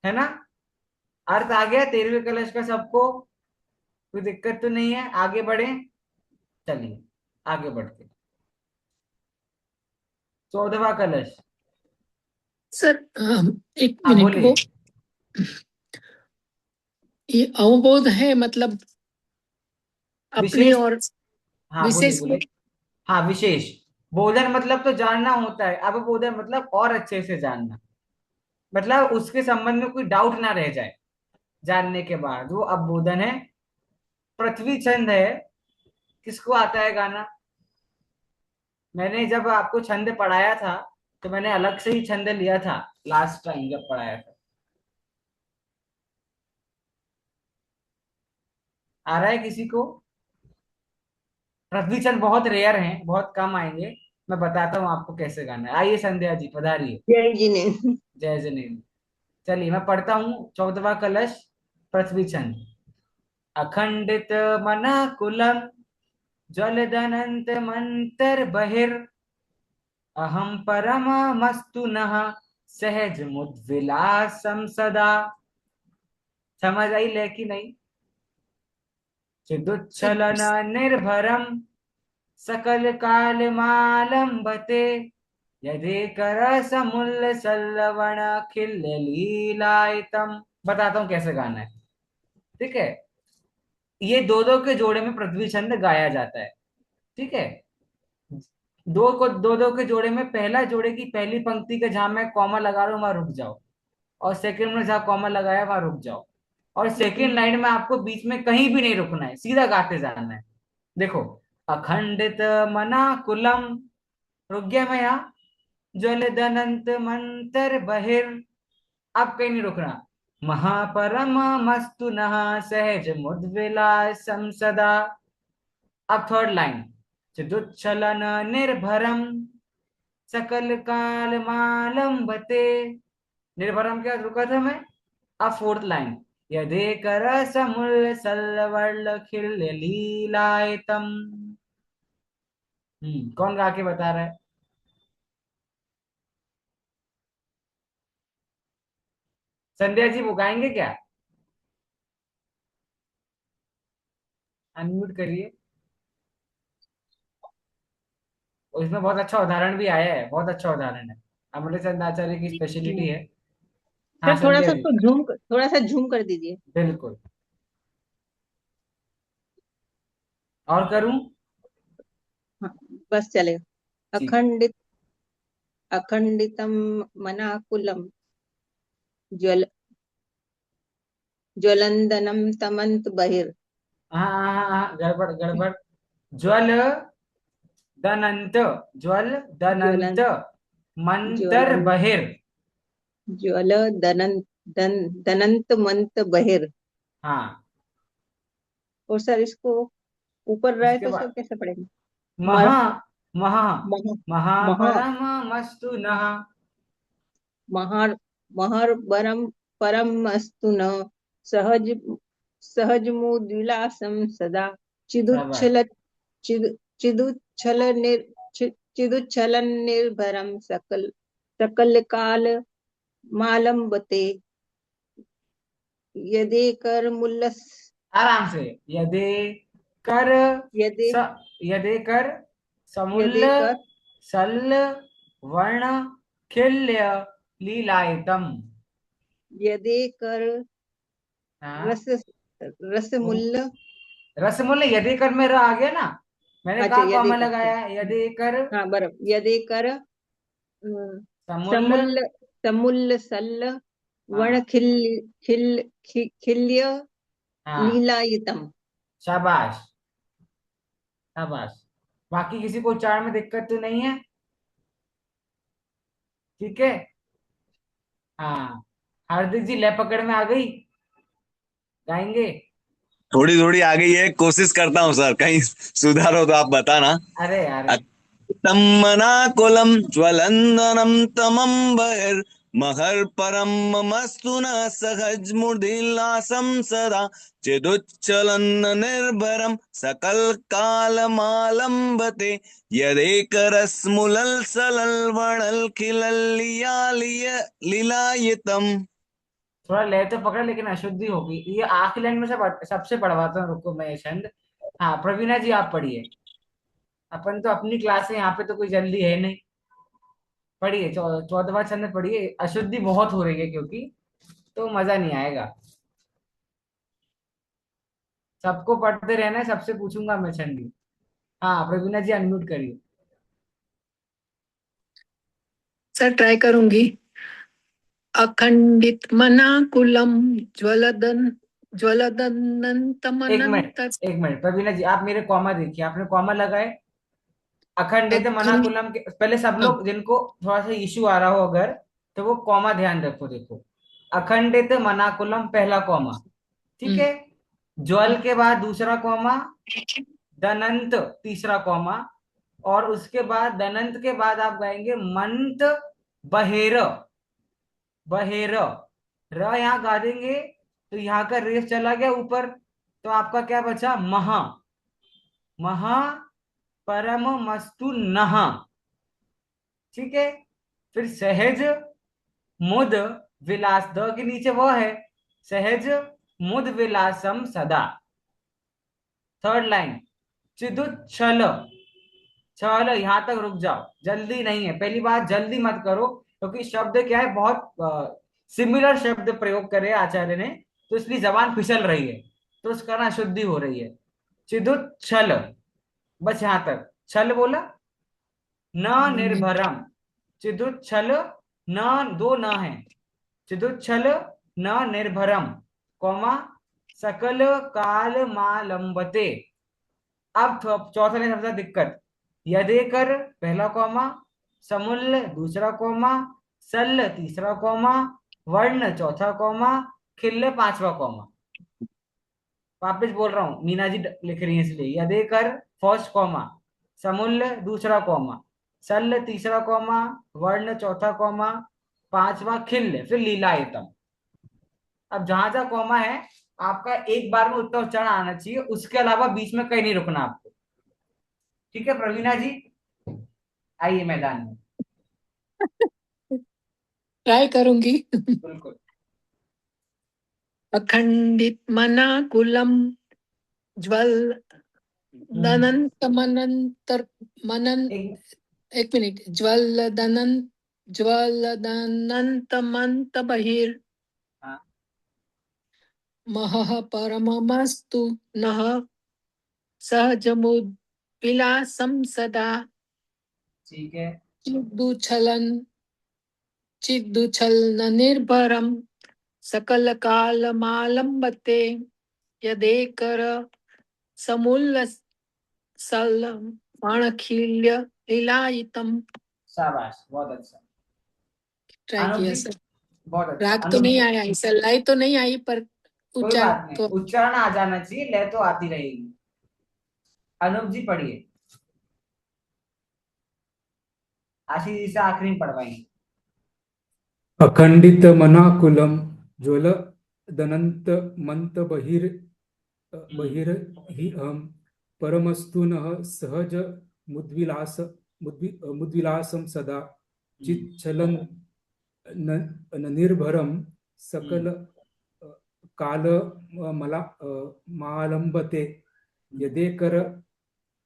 है ना? अर्थ आ गया 13वें कलश का सबको? कोई दिक्कत तो नहीं है? आगे बढ़े, चलिए आगे बढ़ते। 14वां कलश। सर एक हाँ मिनट, बोलिए। वो ये अवबोध है मतलब अपने विशेष, और हाँ बोलिए विशेष बोलिए। हाँ विशेष, बोधन मतलब तो जानना होता है, अब बोधन मतलब और अच्छे से जानना, मतलब उसके संबंध में कोई डाउट ना रह जाए जानने के बाद, वो अब बोधन है। पृथ्वी छंद है, किसको आता है गाना? मैंने जब आपको छंद पढ़ाया था तो मैंने अलग से ही छंद लिया था लास्ट टाइम जब पढ़ाया था। आ रहा है किसी को? पृथ्वी छंद बहुत रेयर हैं, बहुत कम आएंगे। मैं बताता हूँ आपको कैसे गाना है। आइए संध्या जी पधारिए। जय जी ने। जय जनेन। चलिए मैं पढ़ता हूँ 14वां कलश, पृथ्वी छंद। अखंडित मनाकुलम ज्वलदनंत मंतर बहिर, अहम परमस्तु नः सहज मुद्विलासम सदा। समझ आई ले कि नहीं? चिदुच्छलन निर्भरम सकल काल मालंबते, यदेकर समुल्ल सल्लवण खिल्ल लीलायतम। बताता हूँ कैसे गाना है, ठीक है? ये दो दो के जोड़े में पृथ्वी छंद गाया जाता है, ठीक है? दो दो के जोड़े में पहला जोड़े की पहली पंक्ति के जहां मैं कॉमा लगा रहा हूं वहां रुक जाओ, और सेकंड में जहां कॉमा लगाया वहां रुक जाओ, और सेकंड लाइन में आपको बीच में कहीं भी नहीं रुकना है, सीधा गाते जाना है। देखो, अखंडित मना कुलम, रुक गया मैं यहाँ। ज्वलदनंत मंतर बहिर, अब कहीं नहीं रुकना। महापरम मस्तु नः सहज मुद्विलासम सदा। अब थर्ड लाइन, चिदुच्छलन निर्भरम सकल काल मालंबते। निर्भरम क्या रुका था मैं? अब फोर्थ लाइन, यदे कर समुल सलवल खिल लीलायतम। कौन गा के बता रहा है? संध्या जी वो गाएंगे क्या? अनम्यूट करिए। और इसमें बहुत अच्छा उदाहरण भी आया है, बहुत अच्छा उदाहरण है, अमृत चंद आचार्य की स्पेशलिटी है। हाँ सर थोड़ा संध्या सा जी। उसको थोड़ा सा झूम कर दीजिए। बिल्कुल। और करूं? हाँ, बस चलेगा। जी अखंडितम मनाकुलम ज्वल ज्वलंदनम तमंत बहिर। गड़बड़ गड़बड़। ज्वल दनंत, ज्वल दनंत ज्वलन मंतर ज्वलन बहिर। ज्वल दनंत मंत बहिर। हाँ, और सर इसको ऊपर रहे उसके तो सर बाद कैसे पढ़ेंगे? मर महा, महा, महा महा महापरम मस्तु नः। महार महर परम परम अस्तु न सहज सहज मुद्विलासम सदा शाबाश। चिदुच्छल चिदुच्छल चिदुच्छलन निर्भरम सकल काल मालंबते यदेकर मुल्लस आराम से। यदि कर यदे स, यदि कर समुल्ल यदेकर सल वर्ण खिल्य लीलायतम। यदेकर हाँ, रस रसमुल्ल। रसमूल यदि कर में र आ गया ना, मैंने अच्छा कहा कॉमा यदेकर लगाया है। यदि कर हाँ बराबर यदेकर समुल्ल। समुल्ल समुल्ल सल्ल वर्ण हाँ खिल्य हाँ, लीलायितम। शाबाश शाबाश। बाकी किसी को उच्चारण में दिक्कत तो नहीं है? ठीक है। हाँ, हार्दिक जी ले पकड़ में आ गई, गाएंगे? थोड़ी थोड़ी आ गई है, कोशिश करता हूँ सर, कहीं सुधार हो तो आप बताना। अरे यार, तमनाकुलम ज्वलंदनम तमं बहिर्महर परम ममस्तु न सहज मुदिलासं सदा चिदुच्चलन निर्भरम सकल कालमालंबते यदेक रसमुलल सलल वणल खिलल लीलायितम। थोड़ा ले तो पकड़, लेकिन अशुद्धि होगी। ये आखिरी लाइन में से सबसे पढ़वाता हूँ, रुको मैं ये छंद। हाँ प्रवीणा जी आप पढ़िए। अपन तो अपनी क्लास है, यहाँ पे तो कोई जल्दी है नहीं। पढ़िए, 14वां छंद पढ़िए। अशुद्धि बहुत हो रही है क्योंकि, तो मजा नहीं आएगा। सबको पढ़ते रहना है, सबसे पूछूंगा मैं छंदी। हाँ प्रवीणा जी अनम्यूट करिए। सर ट्राई करूंगी। अखंडित मनाकुलम ज्वलदन एक मिनट, ज्वलदनंतमनंत एक मिनट प्रवीणा जी, आप मेरे कॉमा देखिए, आपने कॉमा लगाए। अखंडित अखंड मनाकुलम के पहले सब हाँ, लोग जिनको थोड़ा सा इश्यू आ रहा हो अगर, तो वो कॉमा ध्यान रखो। देखो, अखंडित मनाकुलम पहला कॉमा, ठीक हम्म, है। ज्वल के बाद दूसरा कॉमा, दनंत तीसरा कॉमा, और उसके बाद दनंत के बाद आप गाएंगे मंत बहेर। बहेर र यहाँ गा देंगे, तो यहाँ का रेस चला गया ऊपर, तो आपका क्या बचा? महा, महा परम मस्तु नहा। ठीक है। फिर सहज मुद विलास, द के नीचे वो है, सहज मुद विलासम सदा। थर्ड लाइन, चिदुच्छल, छल यहां तक रुक जाओ, जल्दी नहीं है। पहली बात, जल्दी मत करो, क्योंकि शब्द क्या है, बहुत सिमिलर शब्द प्रयोग करे आचार्य ने, तो इसलिए जबान फिसल रही है, तो उसका ना शुद्धि हो रही है। चिदुच्छल, बस यहां तक। छल बोला, न निर्भरम, चिदुच्छल, न दो न है, चिदुच्छल न निर्भरम, कौमा सकल काल मालंबते। अब चौथा लाइन सबसे दिक्कत। यदेकर पहला कौमा, समुल्ल दूसरा कौमा, सल्ल तीसरा कौमा, वर्ण चौथा कौमा, खिल्ल पांचवा कौमा। वापिस बोल रहा हूं, मीना जी लिख रही है इसलिए। यदेकर फर्स्ट कॉमा, समुल्ल दूसरा कॉमा, सल्ल तीसरा कॉमा, वर्ण चौथा कॉमा, पांचवा खिल्ल, फिर लीलायतम। अब जहां जहां कॉमा है, आपका एक बार में उतना उच्चारण आना चाहिए, उसके अलावा बीच में कहीं नहीं रुकना आपको। ठीक है प्रवीणा जी, आइए मैदान में। ट्राई करूंगी। बिल्कुल। अखंडित मनाकुलम ज्वल दनंतमनंतर मनन एक, एक मिनट ज्वलदनंत बहिर हाँ, महः परममस्तु नः सहजमुद्विलासं सदा ठीक है। चिदुच्छलन निर्भरम सकल कालमालंबते यदेकर समूल सलमणखिल्य लीलायितम। शाबाश, बहुत अच्छा। ट्राई अनुप किया जी, सर। बहुत अच्छा। राग तो अनुप नहीं जी, आया, सर लय तो नहीं आई, पर कोई उच्चारण बात नहीं, तो। उच्चारण आ जाना चाहिए, लय तो आती रहेगी। अनुप जी पढ़िए, आशीष जी से आखिरी में पढ़वाएंगे। अखंडित मनाकुलम ज्वल दनंत मंत बहिर ही अहम परमस्तु नः सहज मुद्विलासम सदा चिच्छलन निर्भरम सकल काल मला मालंबते यदेकर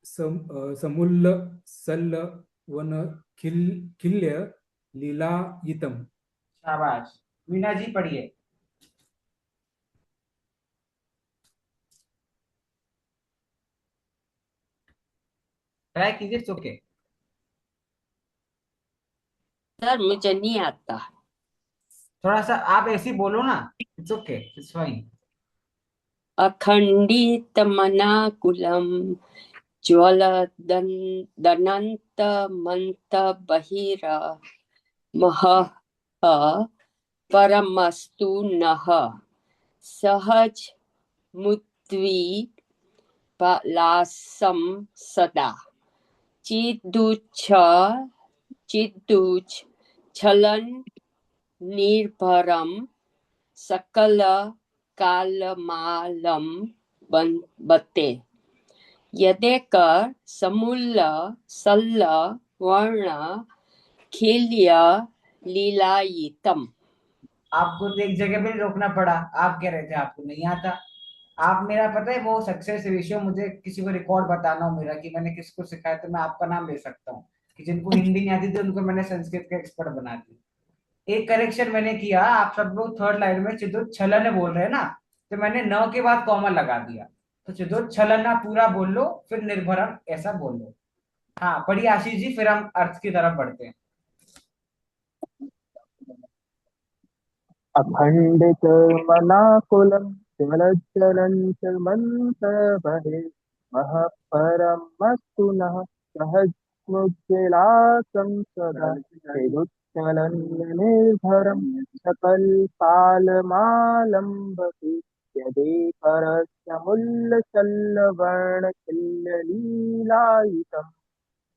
समुल्ल सल्ल वन खिल्य लीलायितम। शाबाश। मीना जी पढ़िए। ट्राई कीजिए, चुके। सर मुझे नहीं आता। थोड़ा सा आप ऐसे ही बोलो ना, इट्स ओके, इट्स फाइन। अखंडित मनाकुलम दनंत मंत बहिर महः परमस्तु नः सहज मुद्विलासम सदा चिदुच्छ छलन निर्भरम सकल कालमालम बते यदेकर समूल सल्ल वर्ण खिल्य लीलायितम। आपको तो एक जगह पे नहीं रोकना पड़ा, आप कह रहे थे आपको नहीं आता। आप मेरा पता है वो सक्सेस रेशियो, मुझे किसी को रिकॉर्ड बताना हो मेरा कि मैंने किसको सिखाया, तो मैं आपका नाम ले सकता हूँ कि जिनको हिंदी नहीं आती थी उनको मैंने संस्कृत के एक्सपर्ट बना दिया। एक करेक्शन मैंने किया, आप सब लोग थर्ड लाइन में चिदोच्छलन बोल रहे हैं ना, तो मैंने न के बाद कॉमा लगा दिया। तो चिदोच्छलन आप पूरा बोल लो, फिर निर्भरम ऐसा बोल लो। हाँ पढ़िए आशीष जी, फिर हम अर्थ की तरफ बढ़ते हैं। अखंडित मनाकुलम ज्वलज्वलंत मंतबहे महपरमस्तु नः सहज्ञोज्ज्वलासं सदा विदुच्चलन निर्भरं सकल कालमालंबते यदेकरस्यमुल्लसल्लवर्णखिल्यलीलायितम्।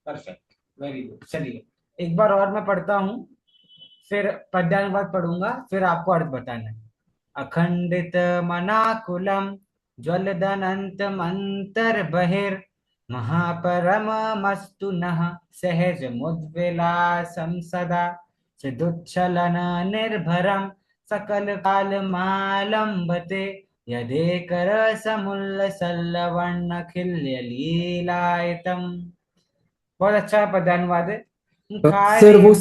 Perfect, very good. चलिए एक बार और मैं पढ़ता हूँ, फिर पद्यानुवाद पढ़ूंगा, फिर आपको अर्थ बताना है। अखंडित मनाकुलम ज्वलदनंत मंतर बहिर महापरम मस्तु नः सहज मुद्विलासं सदा चिदुच्छलन निर्भरम सकल काल मालंबते यदेकर समुल्ल सल्लवर्ण खिल्य लीलायतम। बहुत अच्छा पद्यानुवाद है। सर खारे वो प...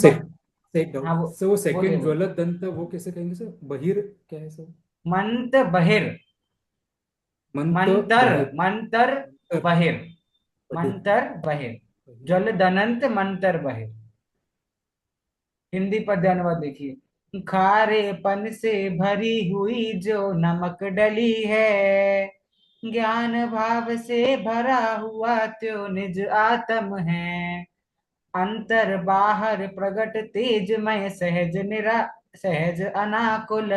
हाँ वो बोलिए सेकंड बोलिए। ज्वलत दंत वो कैसे कहेंगे सर? बहिर क्या है सर? मंत बहिर, मंत मंतर, बहिर मंतर बहिर, बहिर मंतर बहिर, बहिर। जल दनंत मंतर बहिर। हिंदी पद्यानुवाद देखिए। खारेपन से भरी हुई जो नमक डली है, ज्ञान भाव से भरा हुआ त्यो निज आत्म है। अंतर बाहर प्रगट तेजमय सहज अनाकुल,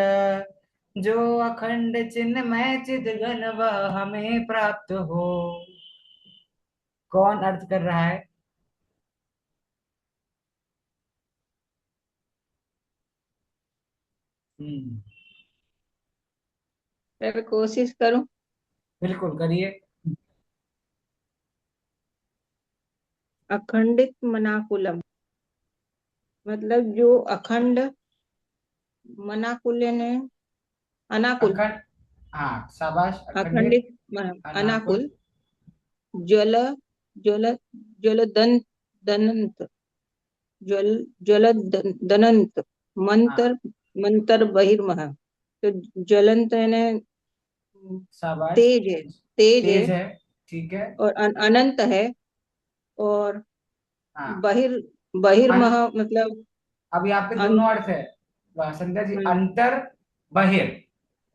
जो अखंड चिन्मय चिदघन वह हमें प्राप्त हो। कौन अर्थ कर रहा है? हम्म, मैं कोशिश करूं। बिल्कुल करिए। अखंडित मनाकुलम मतलब जो अखंड, मनाकुल ने अनाकुल, अखंड, हाँ शाबाश, अखंडित अखंडित अनाकुल। अनाकुल ज्वल ज्वल ज्वल दनंत ज्वल ज्वल दनंत हाँ मंतर मंतर बहिर्मह। तो ज्वलंत यानी शाबाश, तेज है, तेज है तेज है, ठीक है। और अनंत है। और हाँ बहिर्मह मतलब अब यहाँ पे अं, दोनों अर्थ है संध्या जी। हाँ, अंतर बहिर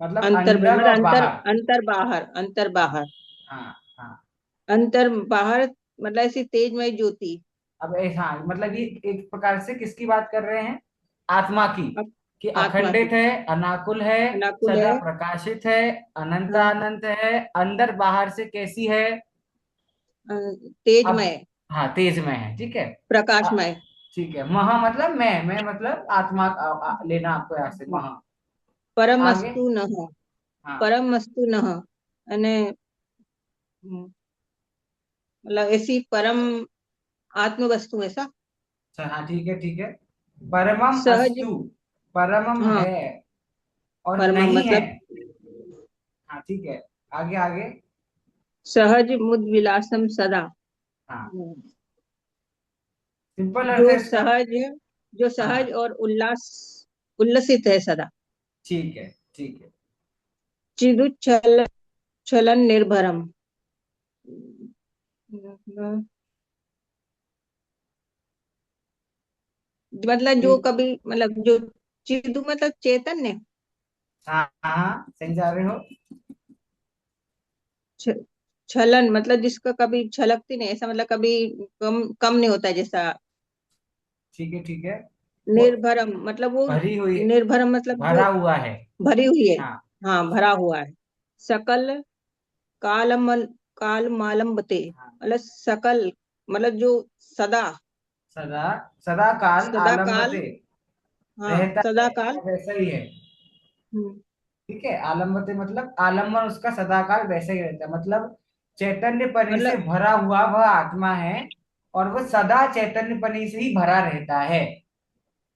मतलब अंतर अंदर मतलब और बाहर। अंतर हाँ बाहर हाँ हाँ। अंतर बाहर मतलब ऐसी तेजमय ज्योति। अब हाँ मतलब ये एक प्रकार से किसकी बात कर रहे हैं? आत्मा की। अप- कि आत्मा अखंडित की है, अनाकुल है, अनाकुल सदा है। प्रकाशित है, अनंत हाँ, अनंत है, अंदर बाहर से कैसी है? अब तेजमय हाँ तेज में है, ठीक है। अ, प्रकाशमय। ठीक है। महा मतलब मैं मतलब आत्मा लेना आपको यहाँ से महा। आगे। परमस्तु नः हाँ परमस्तु नः અને मतलब ऐसी परम आत्म वस्तु ऐसा अच्छा हाँ ठीक है ठीक है। परमम सहज। अस्तु। परमम हाँ, है और परम नहीं है। मतलब हाँ ठीक है। आगे आगे। सहज मुद विलासम सदा। हाँ सिंपल अर्थ है जो इसका। सहज जो हाँ सहज और उल्लसित है सदा। ठीक है ठीक है। चिदुच्छल छलन निर्भरम मतलब जो ठीक। कभी मतलब जो चिदु मतलब चैतन्य। हाँ हाँ सही जा रहे हो। छ, छलन मतलब जिसका कभी छलकती नहीं ऐसा मतलब कभी कम कम नहीं होता जैसा। ठीक है ठीक है। वो निर्भरम मतलब वो भरी हुई, निर्भरम मतलब जो भरा हुआ है। भरी हुई है। हाँ हाँ, भरा हुआ है। सकल कालम काल मालम्बते हाँ। मतलब सकल मतलब जो सदा सदा सदा काल सदा काल। आलम्बते हाँ, रहता सदा है काल। वो वैसा ही है। हम्म, ठीक है। आलम्बते मतलब आलम्बन उसका सदाकाल वैसे ही रहता है, मतलब चैतन्य पनी से मतलब भरा हुआ वह आत्मा है और वह सदा चैतन्य पनी से ही भरा रहता है।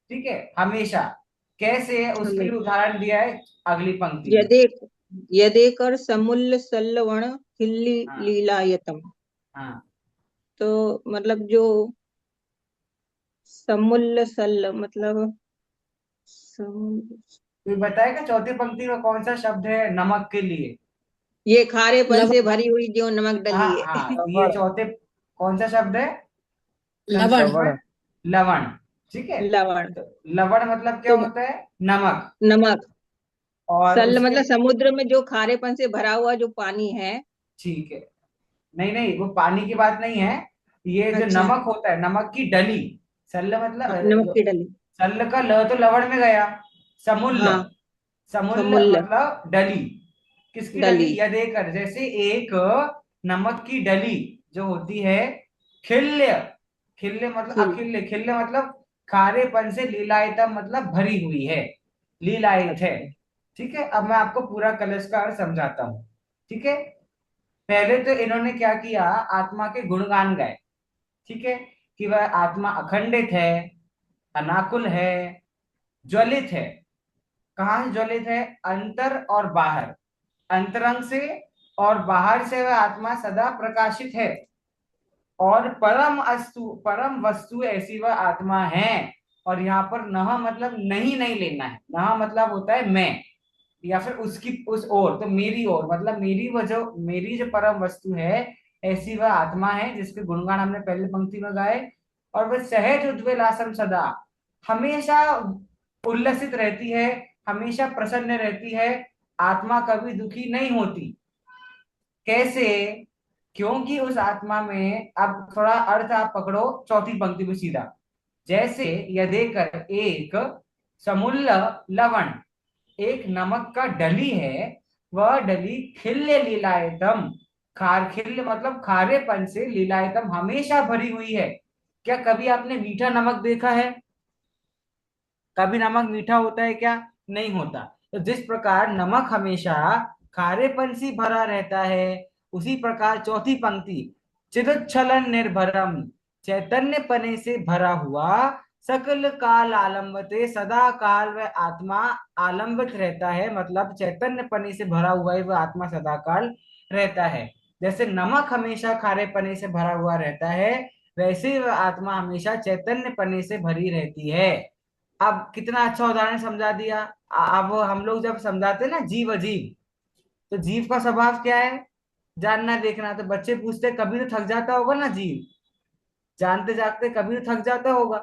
ठीक है हमेशा। कैसे है उसके हमें लिए उदाहरण दिया है अगली पंक्ति में। यदे यदेकर समुल्ल सल्लवण खिल्ली हाँ लीलायतम। हाँ। तो मतलब जो समुल्ल सल्ल मतलब समुल्ल- तो ये बताएगा चौथी पंक्ति में कौन सा शब्द है नमक के लिए? ये खारेपन से लवण। भरी हुई जो नमक हाँ डली हाँ है। तो ये लवण। चौथे कौन सा शब्द है लवण। संस्कृत लवण। में? लवण। ठीक है। लवण तो लवण मतलब क्या तो होता है? नमक। नमक। और सल्ल उसके मतलब समुद्र में जो खारेपन से भरा हुआ जो पानी है। ठीक है। नहीं नहीं वो पानी की बात नहीं है। ये जो अच्छा, नमक होता है नमक की डली। सल्ल मतलब हाँ, नमक की जो डली। सल्ल का ल तो लवण में गया। समुल्ल। हाँ, समुल्ल समुल्ल मतलब डली। किसकी डली? डली। यह देकर जैसे एक नमक की डली जो होती है खिल्य। खिल्य मतलब खिल अखिल्य, खिल्य मतलब खारेपन से लीलायतम मतलब भरी हुई है, लीलायत है। अच्छा। ठीक है। अब मैं आपको पूरा कलश का अर्थ समझाता हूँ। ठीक है। पहले तो इन्होंने क्या किया, आत्मा के गुणगान गाए। ठीक है। कि वह आत्मा अखंडित है, अनाकुल है, ज्वलित है। कहाँ से ज्वलित है? अंतर और बाहर। अंतरंग से और बाहर से वह आत्मा सदा प्रकाशित है। और परम वस्तु ऐसी वह आत्मा है। और यहाँ पर नह मतलब नहीं नहीं लेना है, नह मतलब होता है मैं, या फिर उसकी उस ओर, तो मेरी ओर मतलब मेरी जो परम वस्तु है ऐसी वह आत्मा है जिसके गुणगान हमने पहले पंक्ति में गाए। और वह सहज उज्ज्वल आसम सदा हमेशा उल्लसित रहती है, हमेशा प्रसन्न रहती है। आत्मा कभी दुखी नहीं होती। कैसे? क्योंकि उस आत्मा में, अब थोड़ा अर्थ आप पकड़ो चौथी पंक्ति में सीधा। जैसे यह देकर एक समुल्ल लवण, एक नमक का डली है, वह डली खिल्य लीलायतम, खार खिल्य मतलब खारेपन से, लीलायतम हमेशा भरी हुई है। क्या कभी आपने मीठा नमक देखा है? कभी नमक मीठा होता है क्या? नहीं होता। तो जिस प्रकार नमक हमेशा खारेपन से भरा रहता है, उसी प्रकार चौथी पंक्ति चिदुच्छलन निर्भरम, चैतन्य पने से भरा हुआ, सकल काल आलम्बते सदा काल वह आत्मा आलंबित रहता है, मतलब चैतन्य पने से भरा हुआ है वह आत्मा सदा काल रहता है। जैसे नमक हमेशा खारे पने से भरा हुआ रहता है, वैसे ही वह आत्मा हमेशा चैतन्य पने से भरी रहती है। अब कितना अच्छा उदाहरण समझा दिया। अब हम लोग जब समझाते हैं ना जीव अजीब, तो जीव का स्वभाव क्या है? जानना देखना। तो बच्चे पूछते कभी तो थक जाता होगा ना जीव, जानते जागते कभी तो थक जाता होगा।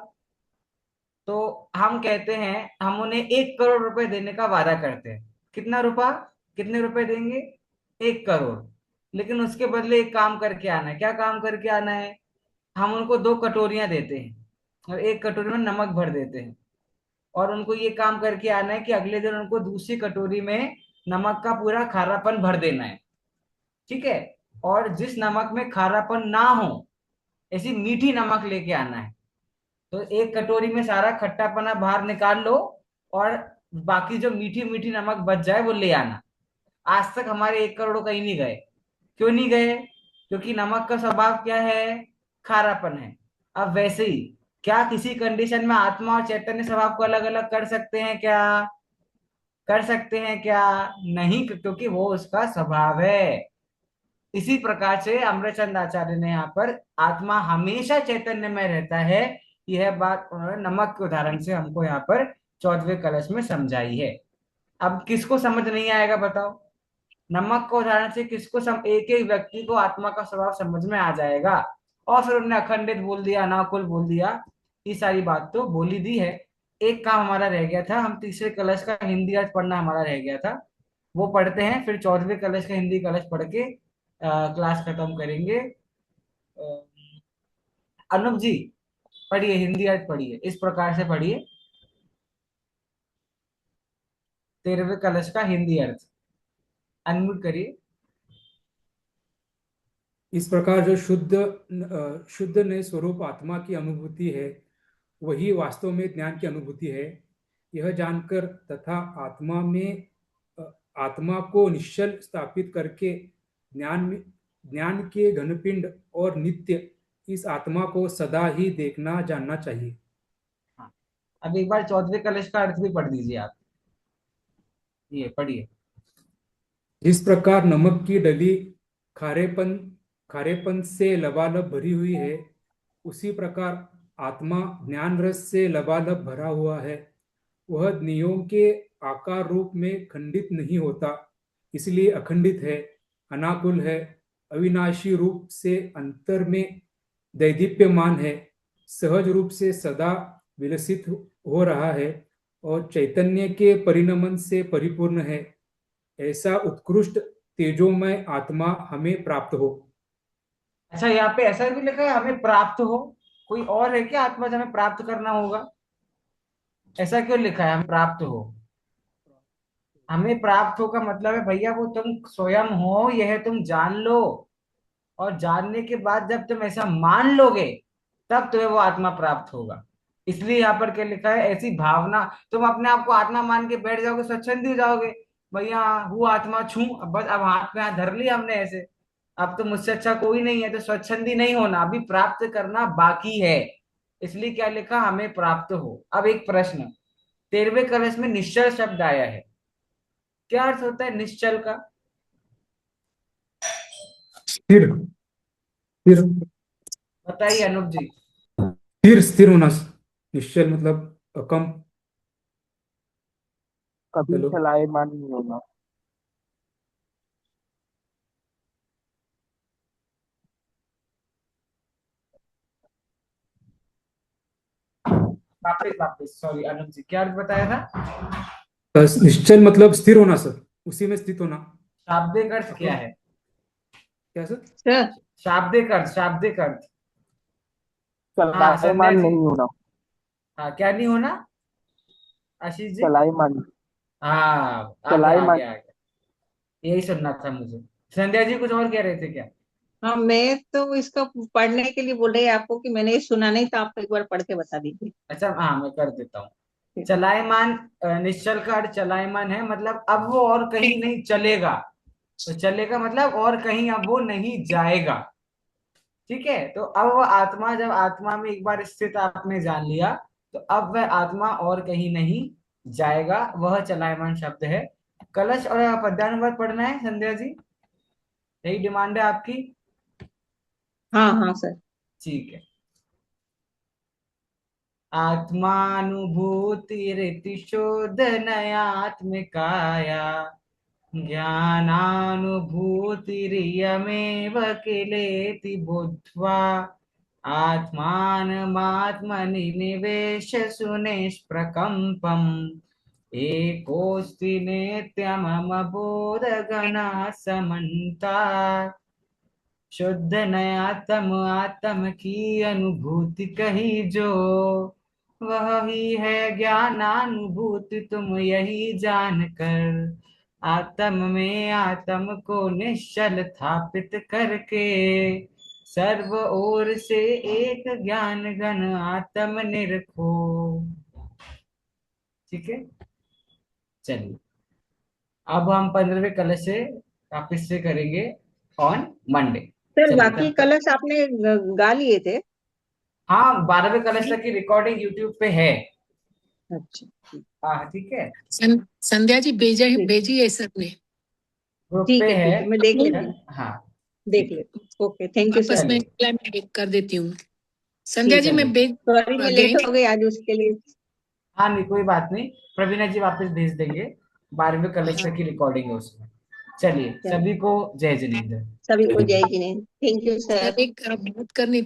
तो हम कहते हैं, हम उन्हें 1 करोड़ रुपए देने का वादा करते हैं। कितने रुपए देंगे? 1 करोड़। लेकिन उसके बदले एक काम करके आना है। क्या काम करके आना है? हम उनको 2 कटोरियां देते हैं और 1 कटोरी में नमक भर देते हैं। और उनको ये काम करके आना है कि अगले दिन उनको दूसरी कटोरी में नमक का पूरा खारापन भर देना है। ठीक है। और जिस नमक में खारापन ना हो, ऐसी मीठी नमक लेके आना है। तो 1 कटोरी में सारा खट्टापना बाहर निकाल लो, और बाकी जो मीठी मीठी नमक बच जाए वो ले आना। आज तक हमारे 1 करोड़ कहीं नहीं गए। क्यों नहीं गए? क्योंकि नमक का स्वभाव क्या है? खारापन है। अब वैसे ही, क्या किसी कंडीशन में आत्मा और चैतन्य स्वभाव को अलग अलग कर सकते हैं क्या? कर सकते हैं क्या? नहीं, क्योंकि वो उसका स्वभाव है। इसी प्रकार से अमरचंद आचार्य ने यहाँ पर आत्मा हमेशा चैतन्य में रहता है, यह बात उन्होंने नमक के उदाहरण से हमको यहाँ पर 14वें कलश में समझाई है। अब किसको समझ नहीं आएगा बताओ? नमक को उदाहरण से किसको एक एक व्यक्ति को आत्मा का स्वभाव समझ में आ जाएगा। और फिर उन्होंने अखंडित बोल दिया, अनाकुल बोल दिया, ये सारी बात तो बोली दी है। एक काम हमारा रह गया था, हम तीसरे कलश का हिंदी अर्थ पढ़ना हमारा रह गया था। वो पढ़ते हैं, फिर 14वें कलश का हिंदी कलश पढ़ के क्लास खत्म करेंगे। अ, अनुप जी, पढ़िए, हिंदी अर्थ पढ़िए, इस प्रकार से पढ़िए। 13वें कलश का हिंदी अर्थ अनम्यूट करिए। इस प्रकार जो शुद्ध ने स्वरूप आत्मा की अनुभूति है, वही वास्तव में ज्ञान की अनुभूति है। यह जानकर तथा आत्मा को निश्चल स्थापित करके ज्ञान के घनपिंड और नित्य इस आत्मा को सदा ही देखना जानना चाहिए। हाँ, अब एक बार 14वें कलश का अर्थ भी पढ़ दीजिए आप। ये पढ़िए। जिस प्रकार नमक की डली खारेपन खारेपन से लबालब भरी हुई है, उसी प्रकार आत्मा ज्ञान रस से लबालब भरा हुआ है। वह नियोग के आकार रूप में खंडित नहीं होता, इसलिए अखंडित है, अनाकुल है, अविनाशी रूप से अंतर में दैदीप्यमान है, सहज रूप से सदा विलसित हो रहा है और चैतन्य के परिणमन से परिपूर्ण है। ऐसा उत्कृष्ट तेजोमय आत्मा हमें प्राप्त हो। अच्छा, यहाँ पे ऐसा भी लिखा है हमें प्राप्त हो? कोई और है क्या आत्मा जो हमें प्राप्त करना होगा? ऐसा क्यों लिखा है हम प्राप्त हो? हमें प्राप्त हो का मतलब है भैया वो तुम स्वयं हो, यह तुम जान लो। और जानने के बाद जब तुम ऐसा मान लोगे, तब तुम्हें वो आत्मा प्राप्त होगा। इसलिए यहाँ पर क्या लिखा है, ऐसी भावना। तुम अपने आप को आत्मा मान के बैठ जाओगे, स्वच्छंदी हो जाओगे, भैया हूँ आत्मा छू, अब बस अब हाथ में हाथ धर लिया हमने ऐसे, अब तो मुझसे अच्छा कोई नहीं है, तो स्वच्छंदी नहीं होना, अभी प्राप्त करना बाकी है। इसलिए क्या लिखा, हमें प्राप्त हो। अब एक प्रश्न, 13वें कलश में निश्चल शब्द आया है, क्या अर्थ होता है निश्चल का? स्थिर स्थिर बताइए अनुप जी। स्थिर स्थिर होना। निश्चल मतलब अकंप। कभी हेलो। चलायमान नहीं होना। वापिस वापिस, सॉरी अनुप जी, क्या अर्थ बताया था? निश्चल मतलब स्थिर होना सर, उसी में स्थित होना। शाब्दिक अर्थ क्या है? क्या सर? सर शाब्दिक अर्थ, शाब्दिक अर्थ। हाँ संध्या चलायमान जी। नहीं होना। हाँ, क्या नहीं होना आशीष जी? चलायमान। हाँ, आगे आगे चलायमान। आगे, यही सुनना था मुझे। संध्या जी कुछ और कह रहे थे क्या? हाँ, मैं तो इसका पढ़ने के लिए बोल रही आपको कि मैंने ये सुना नहीं था, आप एक बार पढ़ के बता दीजिए। अच्छा, हाँ मैं कर देता हूँ। चलायमान, निश्चल का अर्थ चलायमान है, मतलब अब वो और कहीं नहीं चलेगा। तो चलेगा मतलब और कहीं अब वो नहीं जाएगा। ठीक है। तो अब वह आत्मा, जब आत्मा में एक बार स्थित आपने जान लिया, तो अब वह आत्मा और कहीं नहीं जाएगा, वह चलायमान शब्द है। कलश और पद्यानुवाद पढ़ना है संध्या जी, यही डिमांड है आपकी? हाँ हाँ सर। ठीक है। आत्मानुभूतिरिति शोधनयात्मिकाया ज्ञानानुभूतिरियमेव किलेति बुद्ध्वा आत्मानमात्मनि निवेश सुनिष्प्रकम्पम् एकोऽस्ति नित्यममबोधगणः समन्ता शुद्ध नयातम आत्म की अनुभूति कही जो वह ही है ज्ञानानुभूति तुम यही जानकर आत्म में आत्म को निश्चल स्थापित करके सर्व ओर से एक ज्ञान घन आत्म निरखो। ठीक है, चलिए अब हम 15वें कलश से वापिस से करेंगे ऑन मंडे। सर चलिए, बाकी तब तक कलश आपने गा लिए थे? हाँ 12वें कलश तक की रिकॉर्डिंग यूट्यूब पे है। अच्छा हाँ ठीक है, संध्या जी ठीक भेजी है सर ने, ग्रुप ठीक पे है, है। ठीक है, मैं देख लेती हूँ, हाँ देख ठीक है, लेती हूँ। ओके, थैंक यू वापस सर। में चलिए reply में कर देती हूँ। संध्या ठीक जी है, मैं भेज सॉरी मैं लेट अगेन। हो गई आज उसके लिए। हाँ नहीं कोई बात नहीं, प्रवीणा जी वापस भेज देंगे। 12वें कलश तक की रिकॉर्डिंग है उसमें। चलिए चलो, सभी को जय जिनेंद्र। सभी को जय Jinendra. Thank you sir sir. एक बात करनी थी।